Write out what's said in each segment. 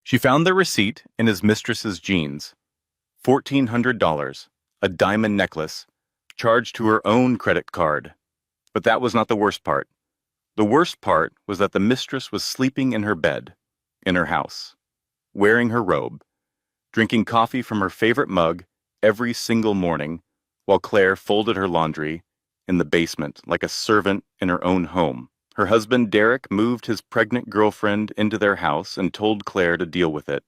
She found the receipt in his mistress's jeans. $1,400, a diamond necklace, charged to her own credit card. But that was not the worst part. The worst part was that the mistress was sleeping in her bed, in her house, wearing her robe, drinking coffee from her favorite mug every single morning, while Claire folded her laundry in the basement like a servant in her own home. Her husband, Derek, moved his pregnant girlfriend into their house and told Claire to deal with it.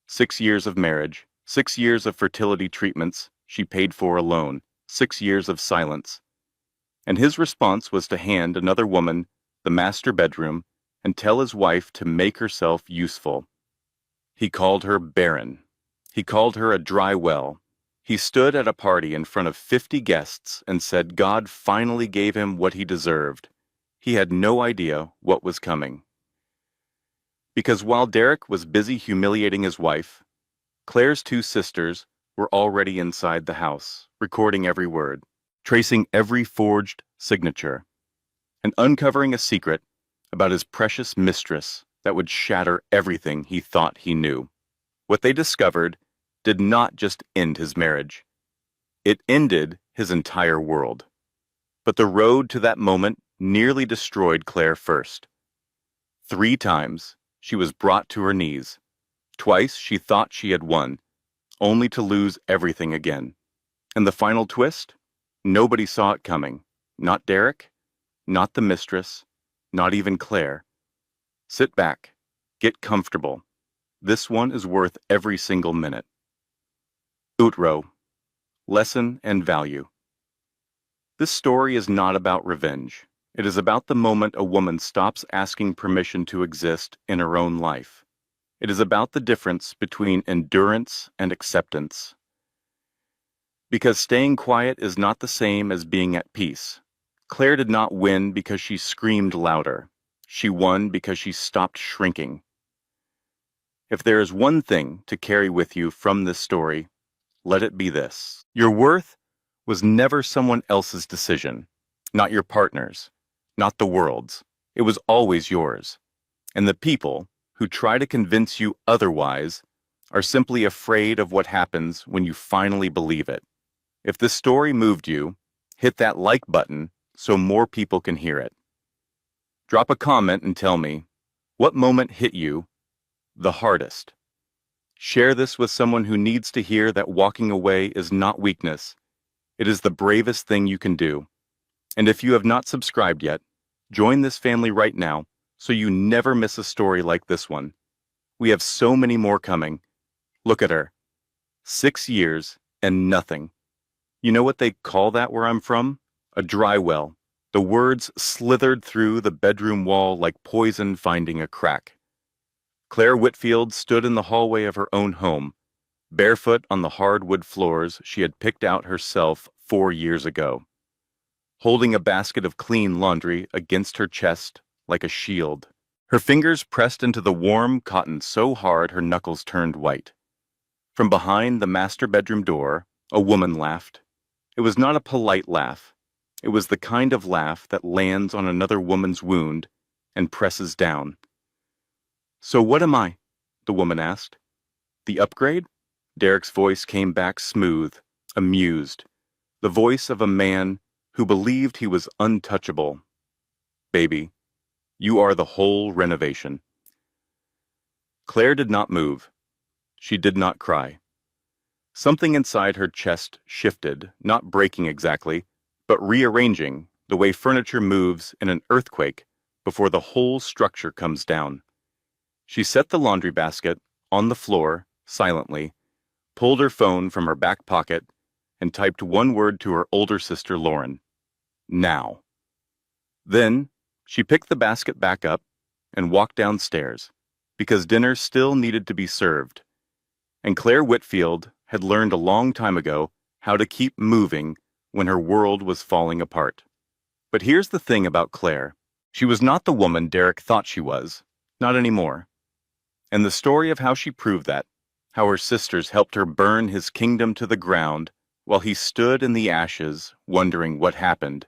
6 years of marriage, 6 years of fertility treatments she paid for alone, 6 years of silence. And his response was to hand another woman the master bedroom and tell his wife to make herself useful. He called her barren. He called her a dry well. He stood at a party in front of 50 guests and said God finally gave him what he deserved. He had no idea what was coming. Because while Derek was busy humiliating his wife, Claire's 2 sisters were already inside the house, recording every word, tracing every forged signature, and uncovering a secret about his precious mistress that would shatter everything he thought he knew. What they discovered did not just end his marriage. It ended his entire world. But the road to that moment nearly destroyed Claire first. 3 times she was brought to her knees. Twice she thought she had won, only to lose everything again. And the final twist? Nobody saw it coming. Not Derek, not the mistress, not even Claire. Sit back. Get comfortable. This one is worth every single minute. Outro. Lesson and value. This story is not about revenge. It is about the moment a woman stops asking permission to exist in her own life. It is about the difference between endurance and acceptance. Because staying quiet is not the same as being at peace. Claire did not win because she screamed louder. She won because she stopped shrinking. If there is one thing to carry with you from this story, let it be this. Your worth was never someone else's decision, not your partner's, not the world's. It was always yours. And the people who try to convince you otherwise are simply afraid of what happens when you finally believe it. If this story moved you, hit that like button so more people can hear it. Drop a comment and tell me, what moment hit you the hardest? Share this with someone who needs to hear that walking away is not weakness. It is the bravest thing you can do. And if you have not subscribed yet, join this family right now so you never miss a story like this one. We have so many more coming. Look at her. 6 years and nothing. You know what they call that where I'm from? A dry well. The words slithered through the bedroom wall like poison finding a crack. Claire Whitfield stood in the hallway of her own home, barefoot on the hardwood floors she had picked out herself 4 years ago, holding a basket of clean laundry against her chest like a shield. Her fingers pressed into the warm cotton so hard her knuckles turned white. From behind the master bedroom door, a woman laughed. It was not a polite laugh. It was the kind of laugh that lands on another woman's wound and presses down. So what am I? The woman asked. The upgrade? Derek's voice came back smooth, amused. The voice of a man who believed he was untouchable. Baby, you are the whole renovation. Claire did not move. She did not cry. Something inside her chest shifted, not breaking exactly, but rearranging the way furniture moves in an earthquake before the whole structure comes down. She set the laundry basket on the floor silently, pulled her phone from her back pocket, and typed one word to her older sister Lauren. Now. Then she picked the basket back up and walked downstairs, because dinner still needed to be served. And Claire Whitfield had learned a long time ago how to keep moving when her world was falling apart. But here's the thing about Claire. She was not the woman Derek thought she was. Not anymore. And the story of how she proved that, how her sisters helped her burn his kingdom to the ground while he stood in the ashes wondering what happened,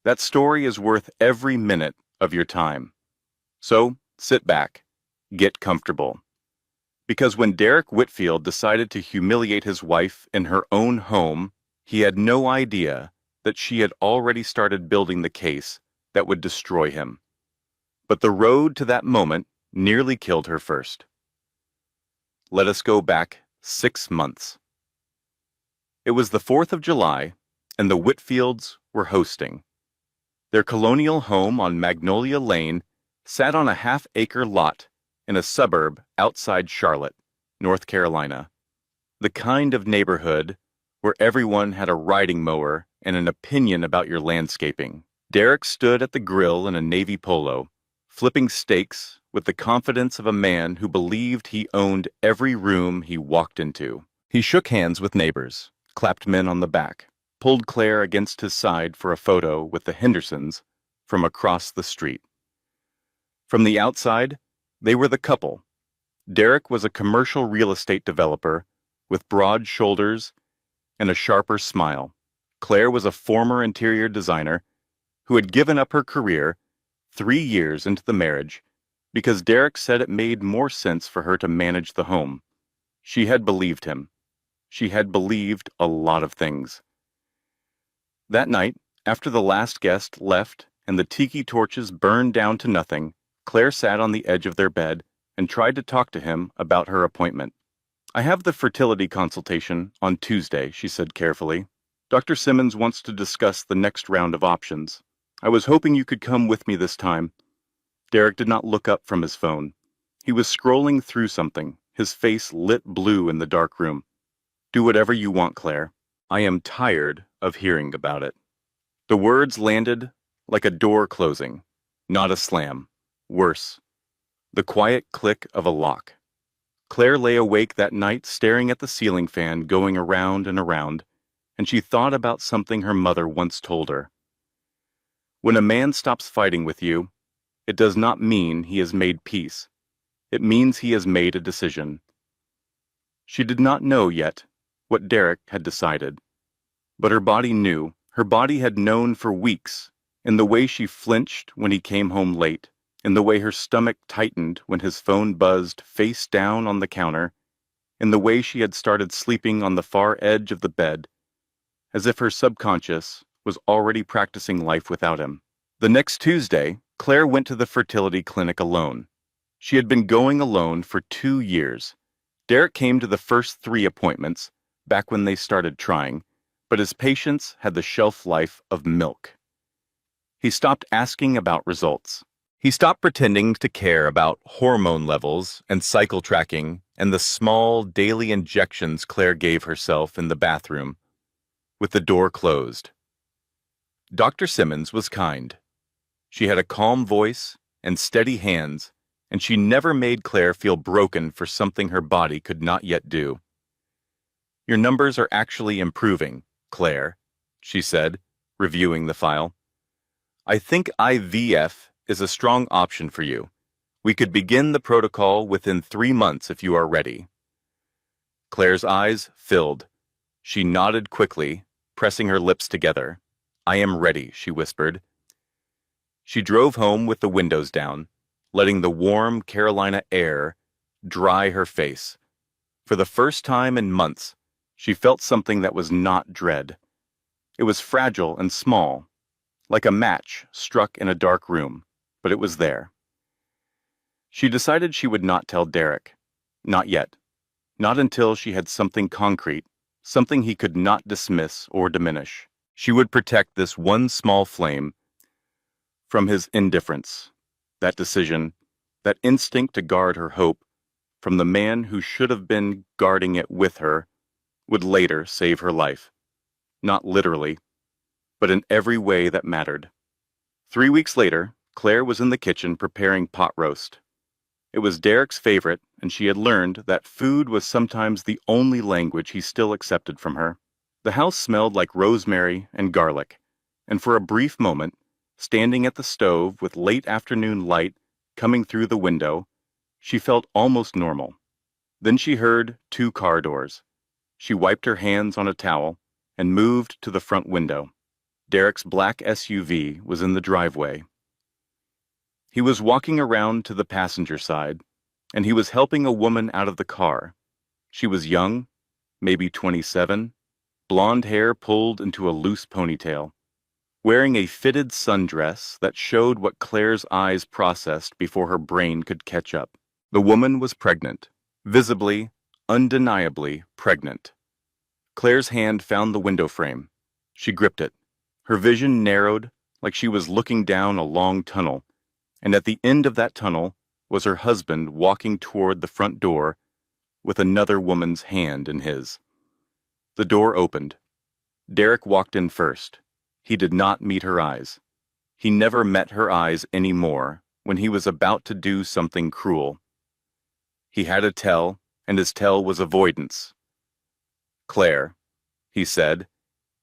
that story is worth every minute of your time. So, sit back, get comfortable, Because when Derek Whitfield decided to humiliate his wife in her own home, he had no idea that she had already started building the case that would destroy him. But the road to that moment nearly killed her first. Let us go back 6 months. It was the 4th of July, and the Whitfields were hosting. Their colonial home on Magnolia Lane sat on a half-acre lot in a suburb outside Charlotte, North Carolina, the kind of neighborhood where everyone had a riding mower and an opinion about your landscaping. Derek stood at the grill in a navy polo, flipping steaks with the confidence of a man who believed he owned every room he walked into. He shook hands with neighbors, clapped men on the back, pulled Claire against his side for a photo with the Hendersons from across the street. From the outside, they were the couple. Derek was a commercial real estate developer with broad shoulders and a sharper smile. Claire was a former interior designer who had given up her career 3 years into the marriage because Derek said it made more sense for her to manage the home. She had believed him. She had believed a lot of things. That night, after the last guest left and the tiki torches burned down to nothing, Claire sat on the edge of their bed and tried to talk to him about her appointment. "I have the fertility consultation on Tuesday," she said carefully. "Dr. Simmons wants to discuss the next round of options. I was hoping you could come with me this time." Derek did not look up from his phone. He was scrolling through something, his face lit blue in the dark room. "Do whatever you want, Claire. I am tired of hearing about it." The words landed like a door closing, not a slam. Worse, the quiet click of a lock. Claire lay awake that night staring at the ceiling fan going around and around, and she thought about something her mother once told her. When a man stops fighting with you, it does not mean he has made peace. It means he has made a decision. She did not know yet what Derek had decided, but her body knew. Her body had known for weeks, in the way she flinched when he came home late, in the way her stomach tightened when his phone buzzed face down on the counter, in the way she had started sleeping on the far edge of the bed, as if her subconscious was already practicing life without him. The next Tuesday, Claire went to the fertility clinic alone. She had been going alone for 2 years. Derek came to the first 3 appointments, back when they started trying, but his patience had the shelf life of milk. He stopped asking about results. He stopped pretending to care about hormone levels and cycle tracking and the small daily injections Claire gave herself in the bathroom, with the door closed. Dr. Simmons was kind. She had a calm voice and steady hands, and she never made Claire feel broken for something her body could not yet do. "Your numbers are actually improving, Claire," she said, reviewing the file. "I think IVF is a strong option for you. We could begin the protocol within 3 months if you are ready." Claire's eyes filled. She nodded quickly, pressing her lips together. "I am ready," she whispered. She drove home with the windows down, letting the warm Carolina air dry her face. For the first time in months, she felt something that was not dread. It was fragile and small, like a match struck in a dark room, but it was there. She decided she would not tell Derek. Not yet. Not until she had something concrete, something he could not dismiss or diminish. She would protect this one small flame from his indifference, that decision, that instinct to guard her hope, from the man who should have been guarding it with her, would later save her life. Not literally, but in every way that mattered. 3 weeks later, Claire was in the kitchen preparing pot roast. It was Derek's favorite, and she had learned that food was sometimes the only language he still accepted from her. The house smelled like rosemary and garlic, and for a brief moment, standing at the stove with late afternoon light coming through the window, she felt almost normal. Then she heard 2 car doors. She wiped her hands on a towel and moved to the front window. Derek's black SUV was in the driveway. He was walking around to the passenger side, and he was helping a woman out of the car. She was young, maybe 27, blonde hair pulled into a loose ponytail, wearing a fitted sundress that showed what Claire's eyes processed before her brain could catch up. The woman was pregnant, visibly, undeniably pregnant. Claire's hand found the window frame. She gripped it. Her vision narrowed like she was looking down a long tunnel, and at the end of that tunnel was her husband walking toward the front door with another woman's hand in his. The door opened. Derek walked in first. He did not meet her eyes. He never met her eyes anymore when he was about to do something cruel. He had a tell, and his tell was avoidance. "Claire," he said,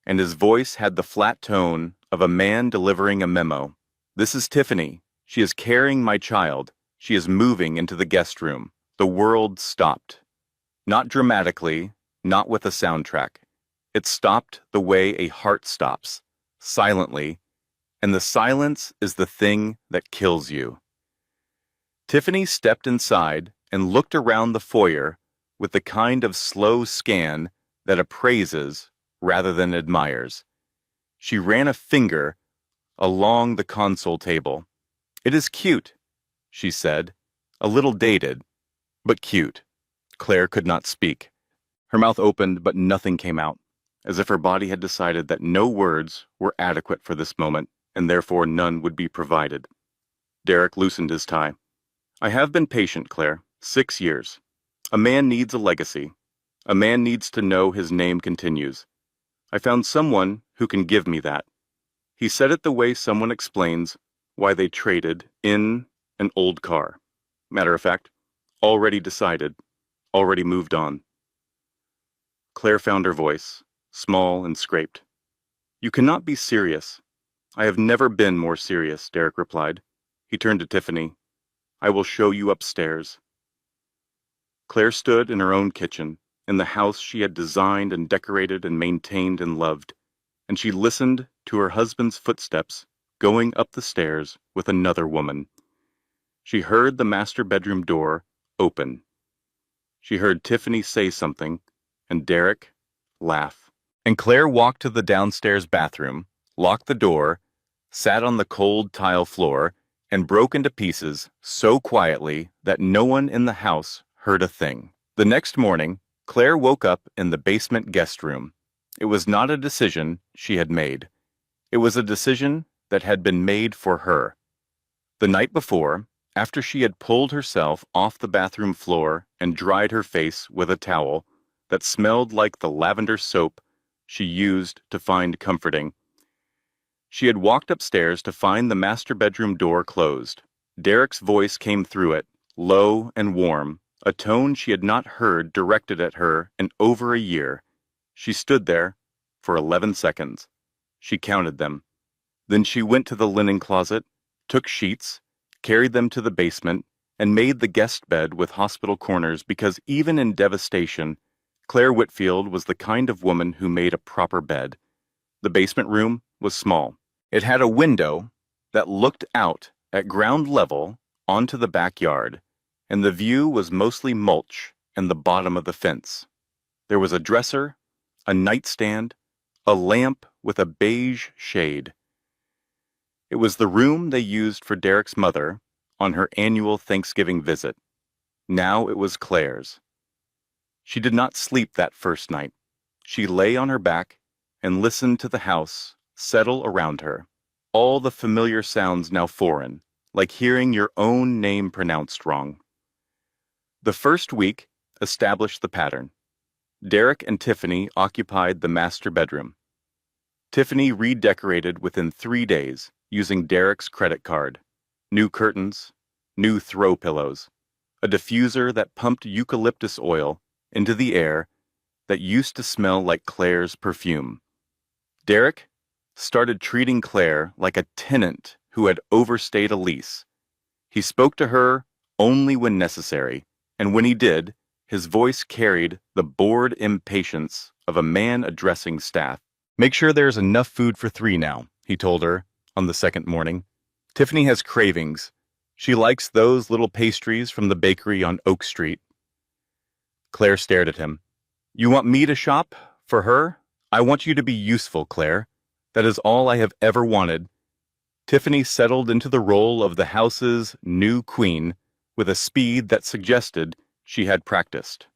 and his voice had the flat tone of a man delivering a memo. "This is Tiffany. She is carrying my child. She is moving into the guest room." The world stopped. Not dramatically, not with a soundtrack. It stopped the way a heart stops, silently, and the silence is the thing that kills you. Tiffany stepped inside and looked around the foyer with the kind of slow scan that appraises rather than admires. She ran a finger along the console table. "It is cute," she said, "a little dated, but cute." Claire could not speak. Her mouth opened, but nothing came out, as if her body had decided that no words were adequate for this moment, and therefore none would be provided. Derek loosened his tie. "I have been patient, Claire. 6 years. A man needs a legacy. A man needs to know his name continues. I found someone who can give me that." He said it the way someone explains why they traded in an old car. Matter of fact, already decided, already moved on. Claire found her voice, small and scraped. "You cannot be serious." "I have never been more serious," Derek replied. He turned to Tiffany. "I will show you upstairs." Claire stood in her own kitchen, in the house she had designed and decorated and maintained and loved, and she listened to her husband's footsteps going up the stairs with another woman. She heard the master bedroom door open. She heard Tiffany say something, and Derek laugh. And Claire walked to the downstairs bathroom, locked the door, sat on the cold tile floor, and broke into pieces so quietly that no one in the house heard a thing. The next morning, Claire woke up in the basement guest room. It was not a decision she had made. It was a decision that had been made for her. The night before, after she had pulled herself off the bathroom floor and dried her face with a towel that smelled like the lavender soap she used to find comforting, she had walked upstairs to find the master bedroom door closed. Derek's voice came through it, low and warm, a tone she had not heard directed at her in over a year. She stood there for 11 seconds. She counted them. Then she went to the linen closet, took sheets, carried them to the basement, and made the guest bed with hospital corners because even in devastation, Claire Whitfield was the kind of woman who made a proper bed. The basement room was small. It had a window that looked out at ground level onto the backyard, and the view was mostly mulch and the bottom of the fence. There was a dresser, a nightstand, a lamp with a beige shade. It was the room they used for Derek's mother on her annual Thanksgiving visit. Now it was Claire's. She did not sleep that first night. She lay on her back and listened to the house settle around her. All the familiar sounds now foreign, like hearing your own name pronounced wrong. The first week established the pattern. Derek and Tiffany occupied the master bedroom. Tiffany redecorated within 3 days using Derek's credit card. New curtains, new throw pillows, a diffuser that pumped eucalyptus oil into the air that used to smell like Claire's perfume. Derek started treating Claire like a tenant who had overstayed a lease. He spoke to her only when necessary, and when he did, his voice carried the bored impatience of a man addressing staff. "Make sure there's enough food for 3 now," he told her on the second morning. "Tiffany has cravings. She likes those little pastries from the bakery on Oak Street. Claire stared at him. You want me to shop? For her? I want you to be useful, Claire. That is all I have ever wanted. Tiffany settled into the role of the house's new queen with a speed that suggested she had practiced.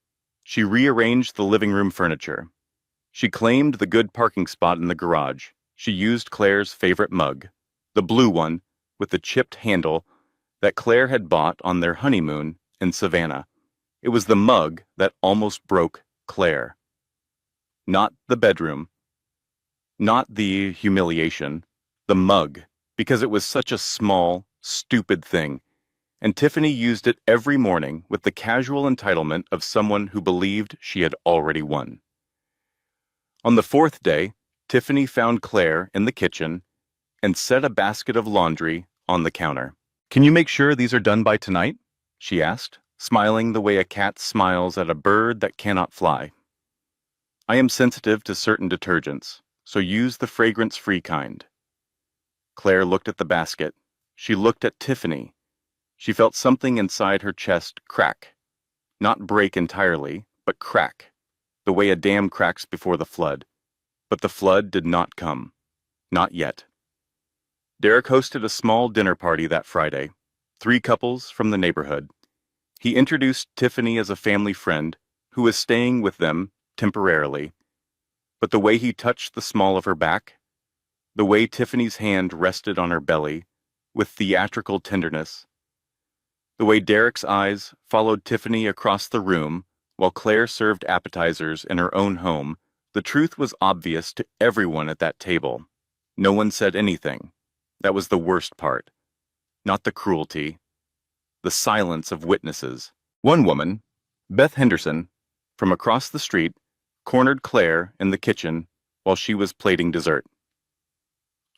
She rearranged the living room furniture. She claimed the good parking spot in the garage. She used Claire's favorite mug, the blue one with the chipped handle that Claire had bought on their honeymoon in Savannah. It was the mug that almost broke Claire. Not the bedroom, not the humiliation, the mug, because it was such a small, stupid thing, and Tiffany used it every morning with the casual entitlement of someone who believed she had already won. On the fourth day, Tiffany found Claire in the kitchen and set a basket of laundry on the counter. Can you make sure these are done by tonight? She asked, smiling the way a cat smiles at a bird that cannot fly. I am sensitive to certain detergents, so use the fragrance-free kind. Claire looked at the basket. She looked at Tiffany. She felt something inside her chest crack. Not break entirely, but crack, the way a dam cracks before the flood. But the flood did not come. Not yet. Derek hosted a small dinner party that Friday. 3 couples from the neighborhood. He introduced Tiffany as a family friend who was staying with them temporarily. But the way he touched the small of her back, the way Tiffany's hand rested on her belly with theatrical tenderness, the way Derek's eyes followed Tiffany across the room while Claire served appetizers in her own home, the truth was obvious to everyone at that table. No one said anything. That was the worst part. Not the cruelty. The silence of witnesses. One woman, Beth Henderson, from across the street, cornered Claire in the kitchen while she was plating dessert.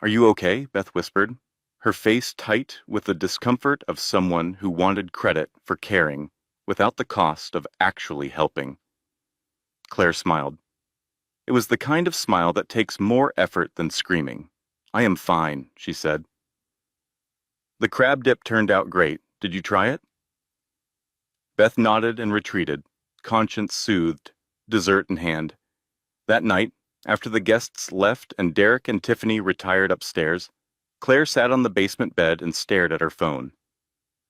Are you okay? Beth whispered, her face tight with the discomfort of someone who wanted credit for caring without the cost of actually helping. Claire smiled. It was the kind of smile that takes more effort than screaming. I am fine, she said. The crab dip turned out great. Did you try it? Beth nodded and retreated, conscience soothed, dessert in hand. That night, after the guests left and Derek and Tiffany retired upstairs, Claire sat on the basement bed and stared at her phone.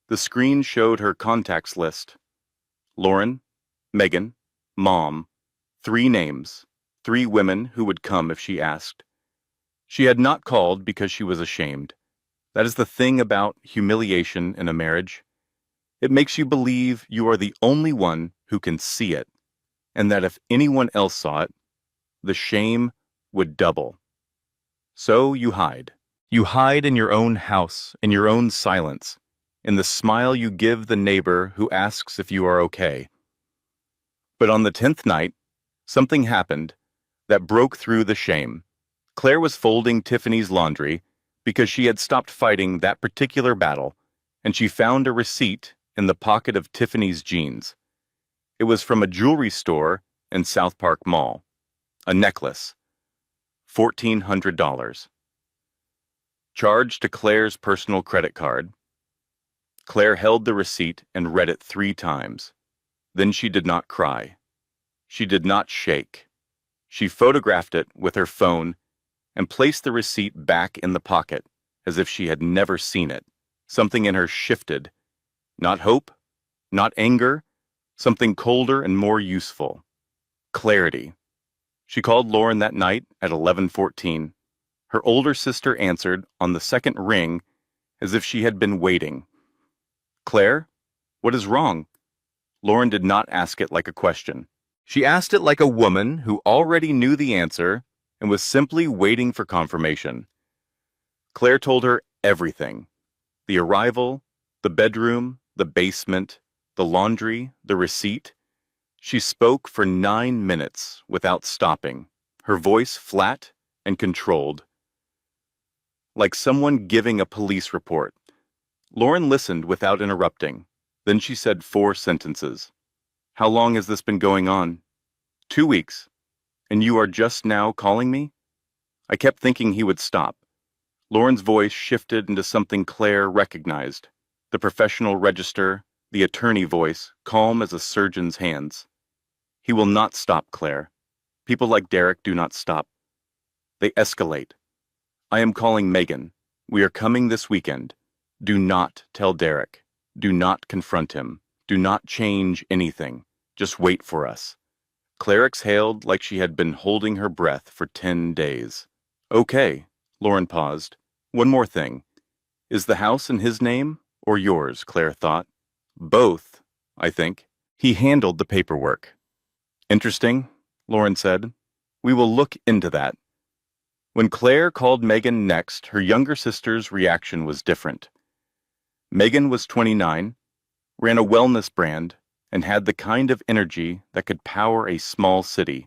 The screen showed her contacts list. Lauren, Megan, Mom, 3 names, 3 women who would come if she asked. She had not called because she was ashamed. That is the thing about humiliation in a marriage. It makes you believe you are the only one who can see it, and that if anyone else saw it, the shame would double. So you hide. You hide in your own house, in your own silence, in the smile you give the neighbor who asks if you are okay. But on the 10th night, something happened that broke through the shame. Claire was folding Tiffany's laundry because she had stopped fighting that particular battle, and she found a receipt in the pocket of Tiffany's jeans. It was from a jewelry store in South Park Mall. A necklace. $1,400. Charged to Claire's personal credit card. Claire held the receipt and read it 3 times. Then she did not cry. She did not shake. She photographed it with her phone and placed the receipt back in the pocket as if she had never seen it. Something in her shifted. Not hope, not anger, something colder and more useful. Clarity. She called Lauren that night at 11:14. Her older sister answered on the second ring as if she had been waiting. Claire, what is wrong? Lauren did not ask it like a question. She asked it like a woman who already knew the answer and was simply waiting for confirmation. Claire told her everything. The arrival, the bedroom, the basement, the laundry, the receipt. She spoke for 9 minutes without stopping, her voice flat and controlled. Like someone giving a police report. Lauren listened without interrupting. Then she said 4 sentences. How long has this been going on? 2 weeks. And you are just now calling me? I kept thinking he would stop. Lauren's voice shifted into something Claire recognized. The professional register, the attorney voice, calm as a surgeon's hands. He will not stop, Claire. People like Derek do not stop. They escalate. I am calling Megan. We are coming this weekend. Do not tell Derek. Do not confront him. Do not change anything. Just wait for us. Claire exhaled like she had been holding her breath for 10 days. Okay, Lauren paused. One more thing. Is the house in his name or yours, Claire thought. Both, I think. He handled the paperwork. Interesting, Lauren said. We will look into that. When Claire called Megan next, her younger sister's reaction was different. Megan was 29, ran a wellness brand, and had the kind of energy that could power a small city.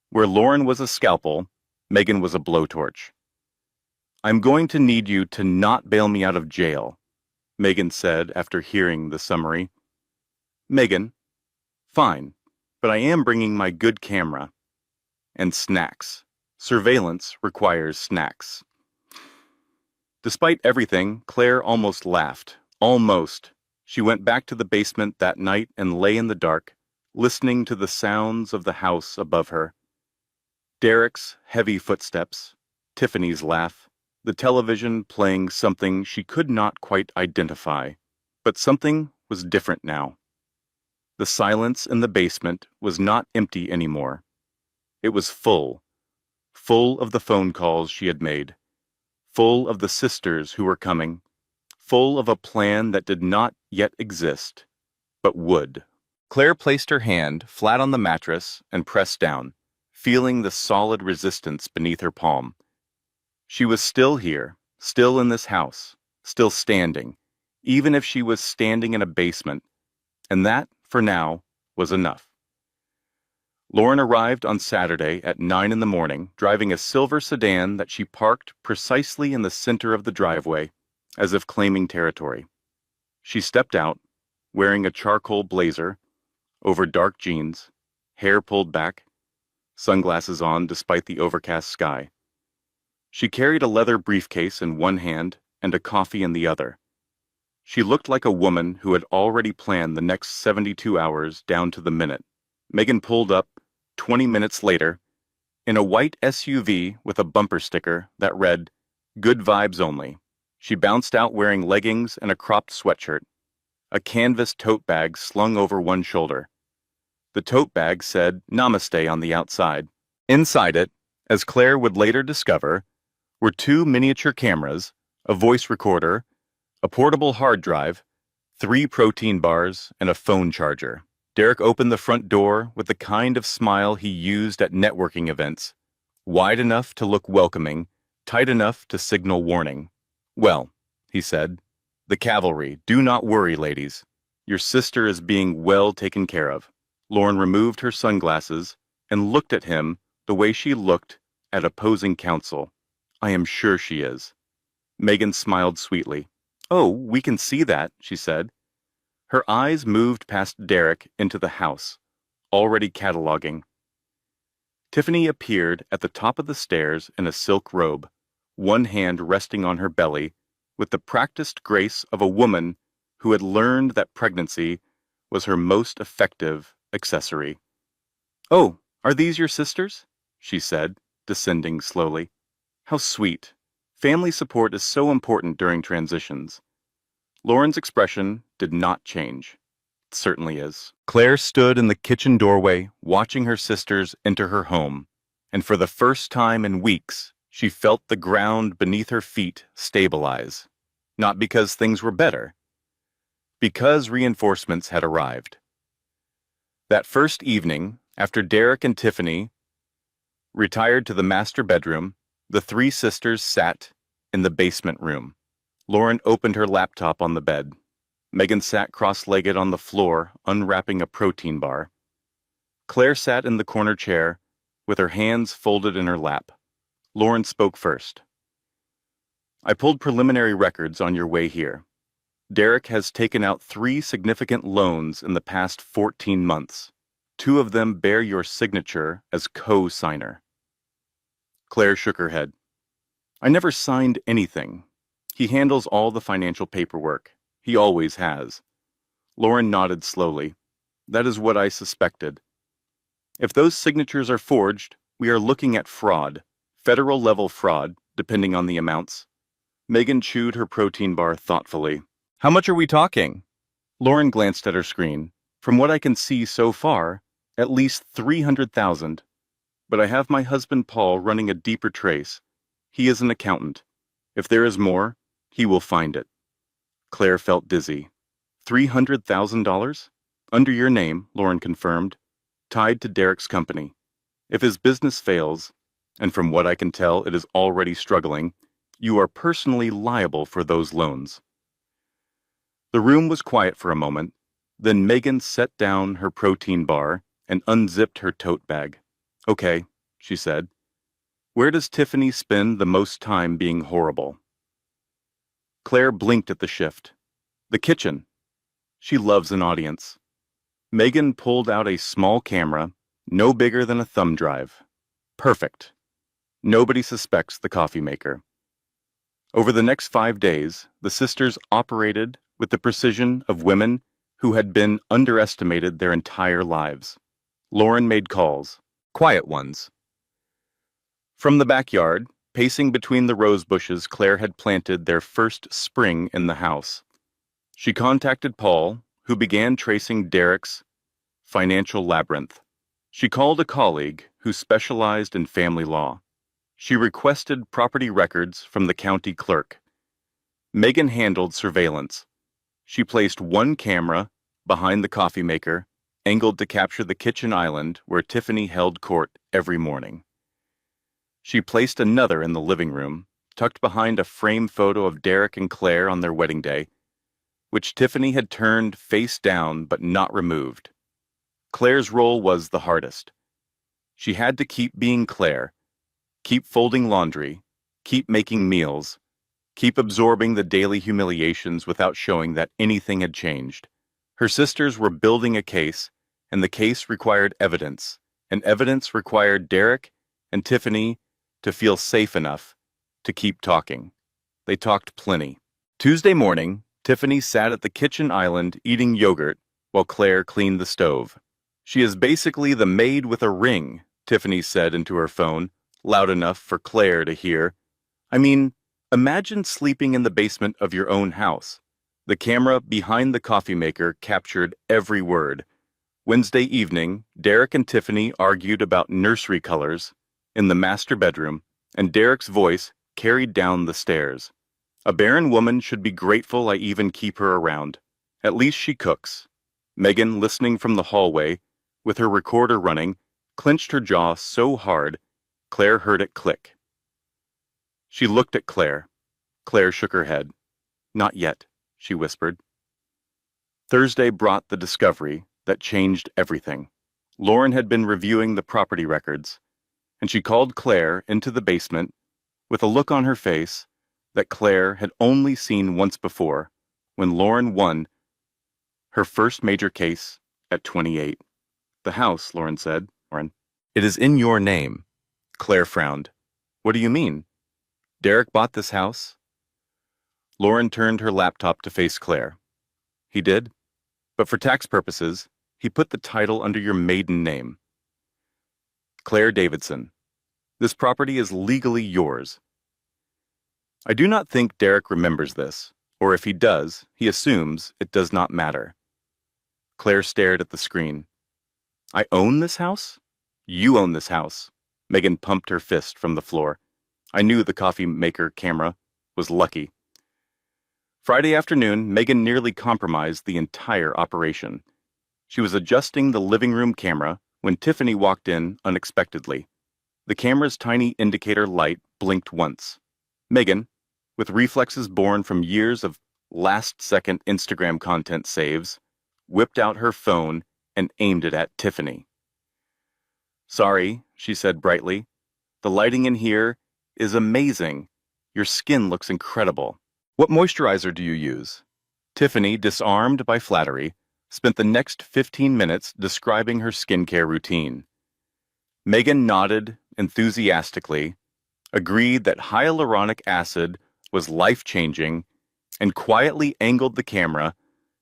Where Lauren was a scalpel, Megan was a blowtorch. I'm going to need you to not bail me out of jail, Megan said after hearing the summary. Megan, fine, but I am bringing my good camera. And snacks. Surveillance requires snacks. Despite everything, Claire almost laughed. Almost. She went back to the basement that night and lay in the dark, listening to the sounds of the house above her. Derek's heavy footsteps, Tiffany's laugh, the television playing something she could not quite identify. But something was different now. The silence in the basement was not empty anymore. It was full of the phone calls she had made, full of the sisters who were coming, full of a plan that did not yet exist, but would. Claire placed her hand flat on the mattress and pressed down, feeling the solid resistance beneath her palm. She was still here, still in this house, still standing, even if she was standing in a basement, and that, for now, was enough. Lauren arrived on Saturday at 9 in the morning, driving a silver sedan that she parked precisely in the center of the driveway, as if claiming territory. She stepped out, wearing a charcoal blazer, over dark jeans, hair pulled back, sunglasses on despite the overcast sky. She carried a leather briefcase in one hand and a coffee in the other. She looked like a woman who had already planned the next 72 hours down to the minute. Megan pulled up 20 minutes later in a white SUV with a bumper sticker that read, "Good vibes only." She bounced out wearing leggings and a cropped sweatshirt, a canvas tote bag slung over one shoulder. The tote bag said Namaste on the outside. Inside it, as Claire would later discover, were 2 miniature cameras, a voice recorder, a portable hard drive, 3 protein bars, and a phone charger. Derek opened the front door with the kind of smile he used at networking events, wide enough to look welcoming, tight enough to signal warning. Well, he said, the cavalry, do not worry, ladies. Your sister is being well taken care of. Lauren removed her sunglasses and looked at him the way she looked at opposing counsel. I am sure she is. Megan smiled sweetly. Oh, we can see that, she said. Her eyes moved past Derek into the house, already cataloging. Tiffany appeared at the top of the stairs in a silk robe, one hand resting on her belly, with the practiced grace of a woman who had learned that pregnancy was her most effective accessory. Oh, are these your sisters? She said, descending slowly. How sweet. Family support is so important during transitions. Lauren's expression did not change. It certainly is. Claire stood in the kitchen doorway, watching her sisters enter her home, and for the first time in weeks, she felt the ground beneath her feet stabilize. Not because things were better, because reinforcements had arrived. That first evening, after Derek and Tiffany retired to the master bedroom, the 3 sisters sat in the basement room. Lauren opened her laptop on the bed. Megan sat cross-legged on the floor, unwrapping a protein bar. Claire sat in the corner chair, with her hands folded in her lap. Lauren spoke first. I pulled preliminary records on your way here. Derek has taken out 3 significant loans in the past 14 months. 2 of them bear your signature as co-signer. Claire shook her head. I never signed anything. He handles all the financial paperwork. He always has. Lauren nodded slowly. That is what I suspected. If those signatures are forged, we are looking at fraud. Federal-level fraud, depending on the amounts. Megan chewed her protein bar thoughtfully. How much are we talking? Lauren glanced at her screen. From what I can see so far, at least 300,000. But I have my husband Paul running a deeper trace. He is an accountant. If there is more, he will find it. Claire felt dizzy. $300,000? Under your name, Lauren confirmed. Tied to Derek's company. If his business fails, and from what I can tell it is already struggling, you are personally liable for those loans. The room was quiet for a moment. Then Megan set down her protein bar and unzipped her tote bag. Okay, she said. Where does Tiffany spend the most time being horrible? Claire blinked at the shift. The kitchen. She loves an audience. Megan pulled out a small camera, no bigger than a thumb drive. Perfect. Nobody suspects the coffee maker. Over the next 5 days, the sisters operated with the precision of women who had been underestimated their entire lives. Lauren made calls, quiet ones. From the backyard, pacing between the rose bushes Claire had planted their first spring in the house, she contacted Paul, who began tracing Derek's financial labyrinth. She called a colleague who specialized in family law. She requested property records from the county clerk. Megan handled surveillance. She placed one camera behind the coffee maker, angled to capture the kitchen island where Tiffany held court every morning. She placed another in the living room, tucked behind a frame photo of Derek and Claire on their wedding day, which Tiffany had turned face down but not removed. Claire's role was the hardest. She had to keep being Claire, keep folding laundry, keep making meals, keep absorbing the daily humiliations without showing that anything had changed. Her sisters were building a case, and the case required evidence, and evidence required Derek and Tiffany to feel safe enough to keep talking. They talked plenty. Tuesday morning, Tiffany sat at the kitchen island eating yogurt while Claire cleaned the stove. She is basically the maid with a ring, Tiffany said into her phone, loud enough for Claire to hear. I mean, imagine sleeping in the basement of your own house. The camera behind the coffee maker captured every word. Wednesday evening, Derek and Tiffany argued about nursery colors in the master bedroom, and Derek's voice carried down the stairs. A barren woman should be grateful I even keep her around. At least she cooks. Megan, listening from the hallway, with her recorder running, clenched her jaw so hard, Claire heard it click. She looked at Claire. Claire shook her head. Not yet, she whispered. Thursday brought the discovery that changed everything. Lauren had been reviewing the property records, and she called Claire into the basement with a look on her face that Claire had only seen once before, when Lauren won her first major case at 28. The house, Lauren said. Lauren, it is in your name. Claire frowned. What do you mean? Derek bought this house? Lauren turned her laptop to face Claire. He did, but for tax purposes, he put the title under your maiden name. Claire Davidson. This property is legally yours. I do not think Derek remembers this, or if he does, he assumes it does not matter. Claire stared at the screen. I own this house? You own this house. Megan pumped her fist from the floor. I knew the coffee maker camera was lucky. Friday afternoon, Megan nearly compromised the entire operation. She was adjusting the living room camera when Tiffany walked in unexpectedly. The camera's tiny indicator light blinked once. Megan, with reflexes born from years of last-second Instagram content saves, whipped out her phone and aimed it at Tiffany. Sorry, she said brightly. The lighting in here is amazing. Your skin looks incredible. What moisturizer do you use? Tiffany, disarmed by flattery, spent the next 15 minutes describing her skincare routine. Megan nodded enthusiastically, agreed that hyaluronic acid was life-changing, and quietly angled the camera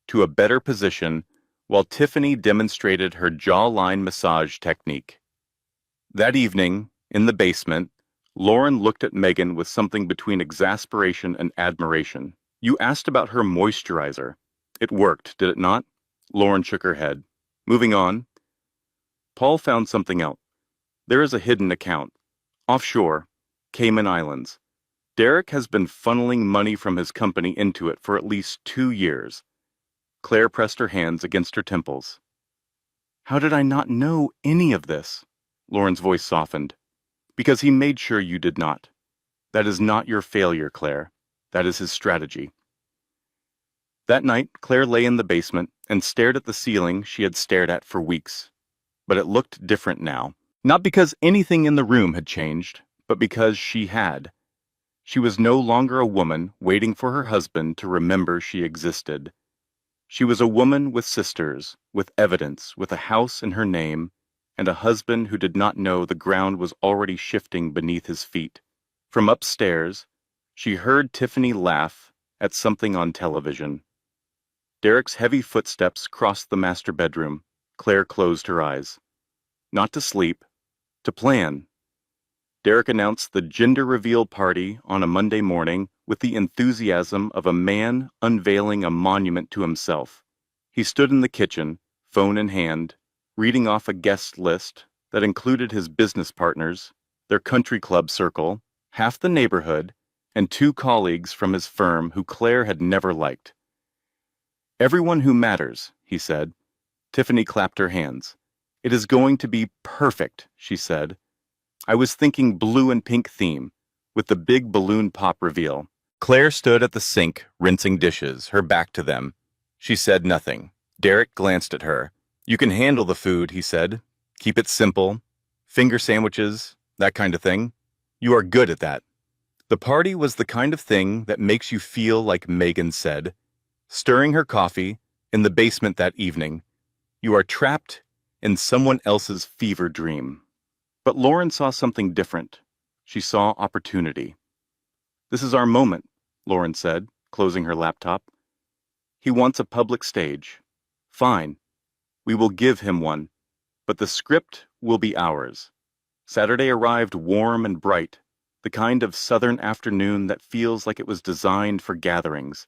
to a better position while Tiffany demonstrated her jawline massage technique. That evening, in the basement, Lauren looked at Megan with something between exasperation and admiration. You asked about her moisturizer. It worked, did it not? Lauren shook her head. Moving on. Paul found something out. There is a hidden account. Offshore, Cayman Islands. Derek has been funneling money from his company into it for at least 2 years. Claire pressed her hands against her temples. How did I not know any of this? Lauren's voice softened. Because he made sure you did not. That is not your failure, Claire. That is his strategy. That night, Claire lay in the basement and stared at the ceiling she had stared at for weeks. But it looked different now. Not because anything in the room had changed, but because she had. She was no longer a woman waiting for her husband to remember she existed. She was a woman with sisters, with evidence, with a house in her name, and a husband who did not know the ground was already shifting beneath his feet. From upstairs, she heard Tiffany laugh at something on television. Derek's heavy footsteps crossed the master bedroom. Claire closed her eyes. Not to sleep, to plan. Derek announced the gender reveal party on a Monday morning with the enthusiasm of a man unveiling a monument to himself. He stood in the kitchen, phone in hand, reading off a guest list that included his business partners, their country club circle, half the neighborhood, and 2 colleagues from his firm who Claire had never liked. Everyone who matters, he said. Tiffany clapped her hands. It is going to be perfect, she said. I was thinking blue and pink theme, with the big balloon pop reveal. Claire stood at the sink, rinsing dishes, her back to them. She said nothing. Derek glanced at her. You can handle the food, he said. Keep it simple. Finger sandwiches, that kind of thing. You are good at that. The party was the kind of thing that makes you feel like Megan said. Stirring her coffee in the basement that evening, you are trapped in someone else's fever dream. But Lauren saw something different. She saw opportunity. This is our moment, Lauren said, closing her laptop. He wants a public stage. Fine. We will give him one, but the script will be ours. Saturday arrived warm and bright, the kind of southern afternoon that feels like it was designed for gatherings.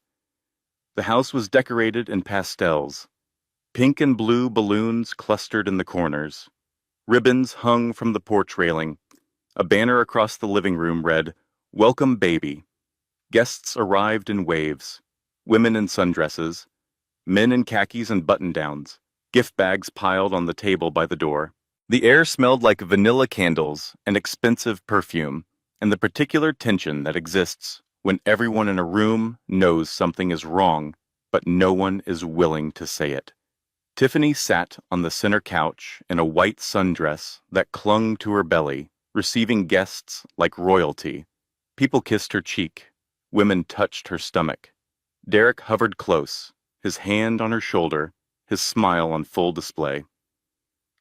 The house was decorated in pastels. Pink and blue balloons clustered in the corners. Ribbons hung from the porch railing. A banner across the living room read, Welcome, baby. Guests arrived in waves. Women in sundresses. Men in khakis and button-downs. Gift bags piled on the table by the door. The air smelled like vanilla candles and expensive perfume, and the particular tension that exists when everyone in a room knows something is wrong, but no one is willing to say it. Tiffany sat on the center couch in a white sundress that clung to her belly, receiving guests like royalty. People kissed her cheek. Women touched her stomach. Derek hovered close, his hand on her shoulder, his smile on full display.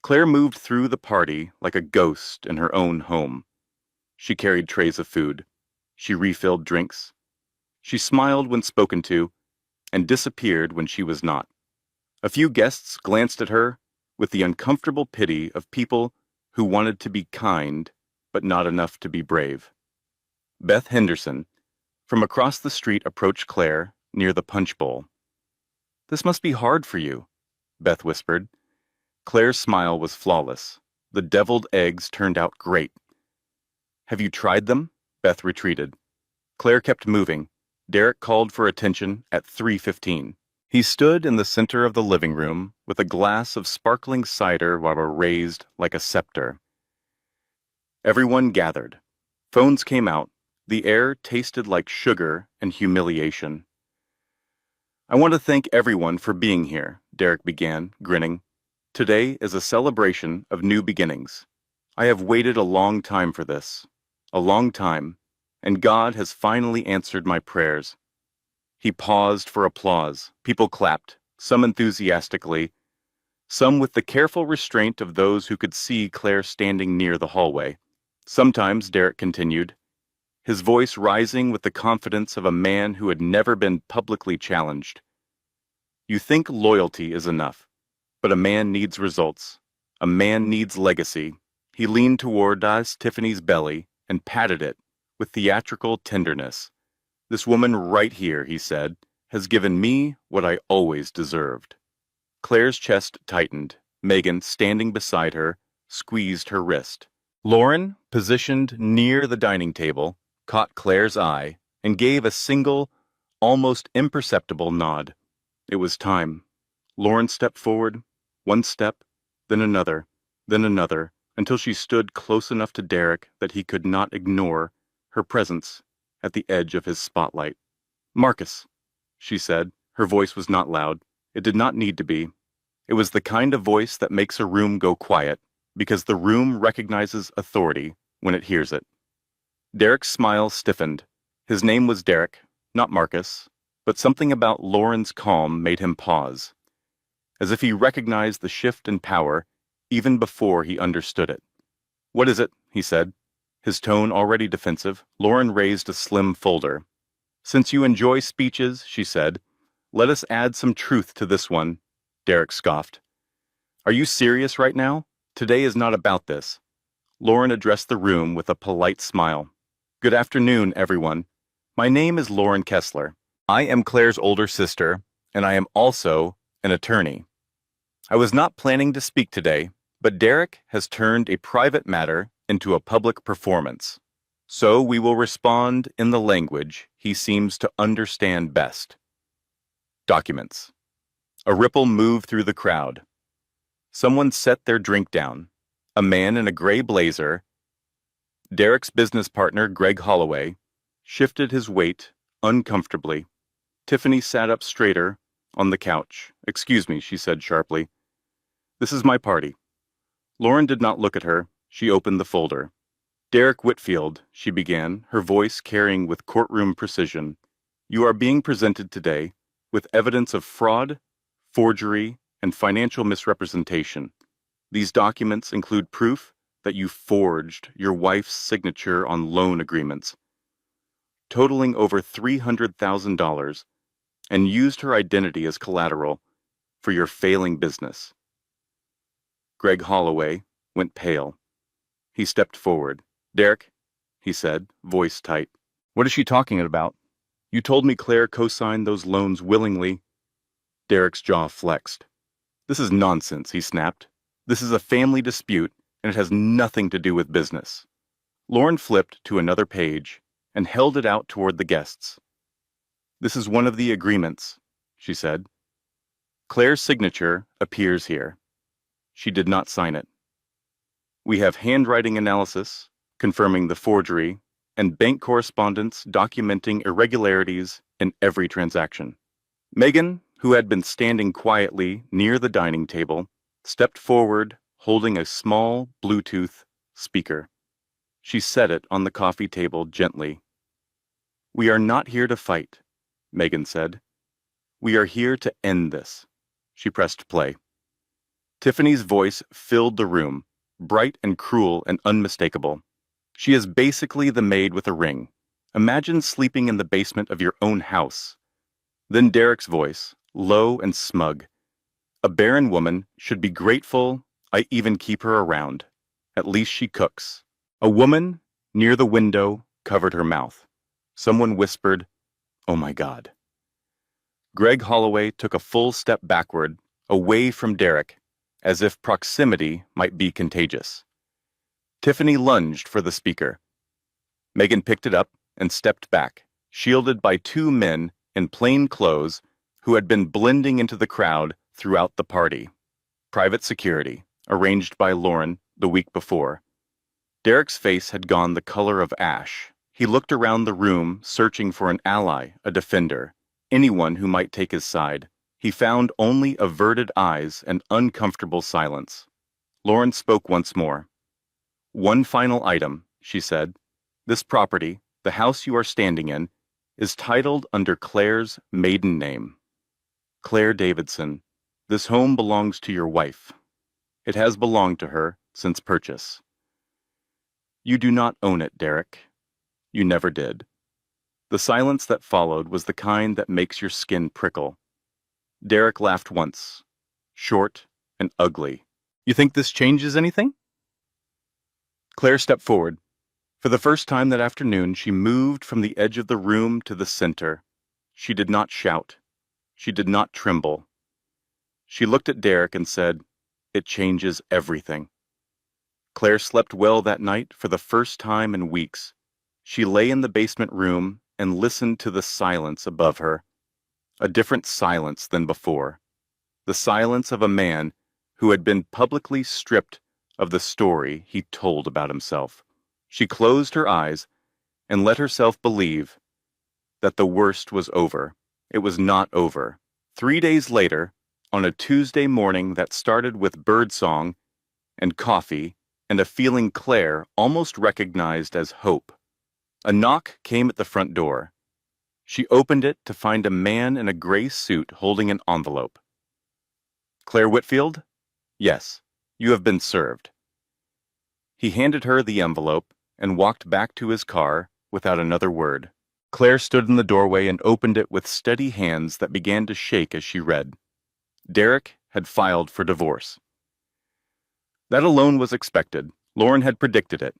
Claire moved through the party like a ghost in her own home. She carried trays of food. She refilled drinks. She smiled when spoken to, and disappeared when she was not. A few guests glanced at her with the uncomfortable pity of people who wanted to be kind, but not enough to be brave. Beth Henderson, from across the street, approached Claire near the punch bowl. This must be hard for you, Beth whispered. Claire's smile was flawless. The deviled eggs turned out great. Have you tried them? Beth retreated. Claire kept moving. Derek called for attention at 3:15. He stood in the center of the living room with a glass of sparkling cider while raised like a scepter. Everyone gathered. Phones came out. The air tasted like sugar and humiliation. I want to thank everyone for being here, Derek began, grinning. Today is a celebration of new beginnings. I have waited a long time for this. A long time, and God has finally answered my prayers. He paused for applause. People clapped, some enthusiastically, some with the careful restraint of those who could see Claire standing near the hallway. Sometimes, Derek continued, his voice rising with the confidence of a man who had never been publicly challenged. You think loyalty is enough, but a man needs results. A man needs legacy. He leaned toward Tiffany's belly and patted it with theatrical tenderness. This woman right here, he said, has given me what I always deserved. Claire's chest tightened. Megan, standing beside her, squeezed her wrist. Lauren, positioned near the dining table, caught Claire's eye and gave a single, almost imperceptible nod. It was time. Lauren stepped forward, one step, then another, until she stood close enough to Derek that he could not ignore her presence at the edge of his spotlight. "Marcus," she said. Her voice was not loud. It did not need to be. It was the kind of voice that makes a room go quiet, because the room recognizes authority when it hears it. Derek's smile stiffened. His name was Derek, not Marcus, but something about Lauren's calm made him pause, as if he recognized the shift in power even before he understood it. "What is it?" he said. His tone already defensive, Lauren raised a slim folder. "Since you enjoy speeches," she said, "let us add some truth to this one." Derek scoffed. "Are you serious right now? Today is not about this." Lauren addressed the room with a polite smile. "Good afternoon, everyone. My name is Lauren Kessler. I am Claire's older sister, and I am also an attorney. I was not planning to speak today, but Derek has turned a private matter into a public performance. So we will respond in the language he seems to understand best. Documents." A ripple moved through the crowd. Someone set their drink down. A man in a gray blazer, Derek's business partner, Greg Holloway, shifted his weight uncomfortably. Tiffany sat up straighter on the couch. "Excuse me," she said sharply. "This is my party." Lauren did not look at her. She opened the folder. "Derek Whitfield," she began, her voice carrying with courtroom precision, "you are being presented today with evidence of fraud, forgery, and financial misrepresentation. These documents include proof that you forged your wife's signature on loan agreements, totaling over $300,000, and used her identity as collateral for your failing business." Greg Holloway went pale. He stepped forward. "Derek," he said, voice tight, "what is she talking about? You told me Claire co-signed those loans willingly." Derek's jaw flexed. "This is nonsense," he snapped. "This is a family dispute, and it has nothing to do with business." Lauren flipped to another page and held it out toward the guests. "This is one of the agreements," she said. "Claire's signature appears here. She did not sign it. We have handwriting analysis confirming the forgery and bank correspondence documenting irregularities in every transaction." Megan, who had been standing quietly near the dining table, stepped forward holding a small Bluetooth speaker. She set it on the coffee table gently. "We are not here to fight," Megan said. "We are here to end this." She pressed play. Tiffany's voice filled the room, bright and cruel and unmistakable. "She is basically the maid with a ring. Imagine sleeping in the basement of your own house." Then Derek's voice, low and smug. "A barren woman should be grateful I even keep her around. At least she cooks." A woman near the window covered her mouth. Someone whispered, "Oh my God." Greg Holloway took a full step backward, away from Derek, as if proximity might be contagious. Tiffany lunged for the speaker. Megan picked it up and stepped back, shielded by two men in plain clothes who had been blending into the crowd throughout the party. Private security, arranged by Lauren the week before. Derek's face had gone the color of ash. He looked around the room, searching for an ally, a defender, anyone who might take his side. He found only averted eyes and uncomfortable silence. Lauren spoke once more. "One final item," she said. "This property, the house you are standing in, is titled under Claire's maiden name. Claire Davidson. This home belongs to your wife. It has belonged to her since purchase. You do not own it, Derek. You never did. The silence that followed was the kind that makes your skin prickle. Derek laughed once, short and ugly. You think this changes anything? Claire stepped forward. For the first time that afternoon, she moved from the edge of the room to the center. She did not shout. She did not tremble. She looked at Derek and said, "It changes everything." Claire slept well that night for the first time in weeks. She lay in the basement room and listened to the silence above her. A different silence than before. The silence of a man who had been publicly stripped of the story he told about himself. She closed her eyes and let herself believe that the worst was over. It was not over. 3 days later, on a Tuesday morning that started with birdsong and coffee and a feeling Claire almost recognized as hope, a knock came at the front door. She opened it to find a man in a gray suit holding an envelope. "Claire Whitfield? Yes, you have been served." He handed her the envelope and walked back to his car without another word. Claire stood in the doorway and opened it with steady hands that began to shake as she read. Derek had filed for divorce. That alone was expected. Lauren had predicted it.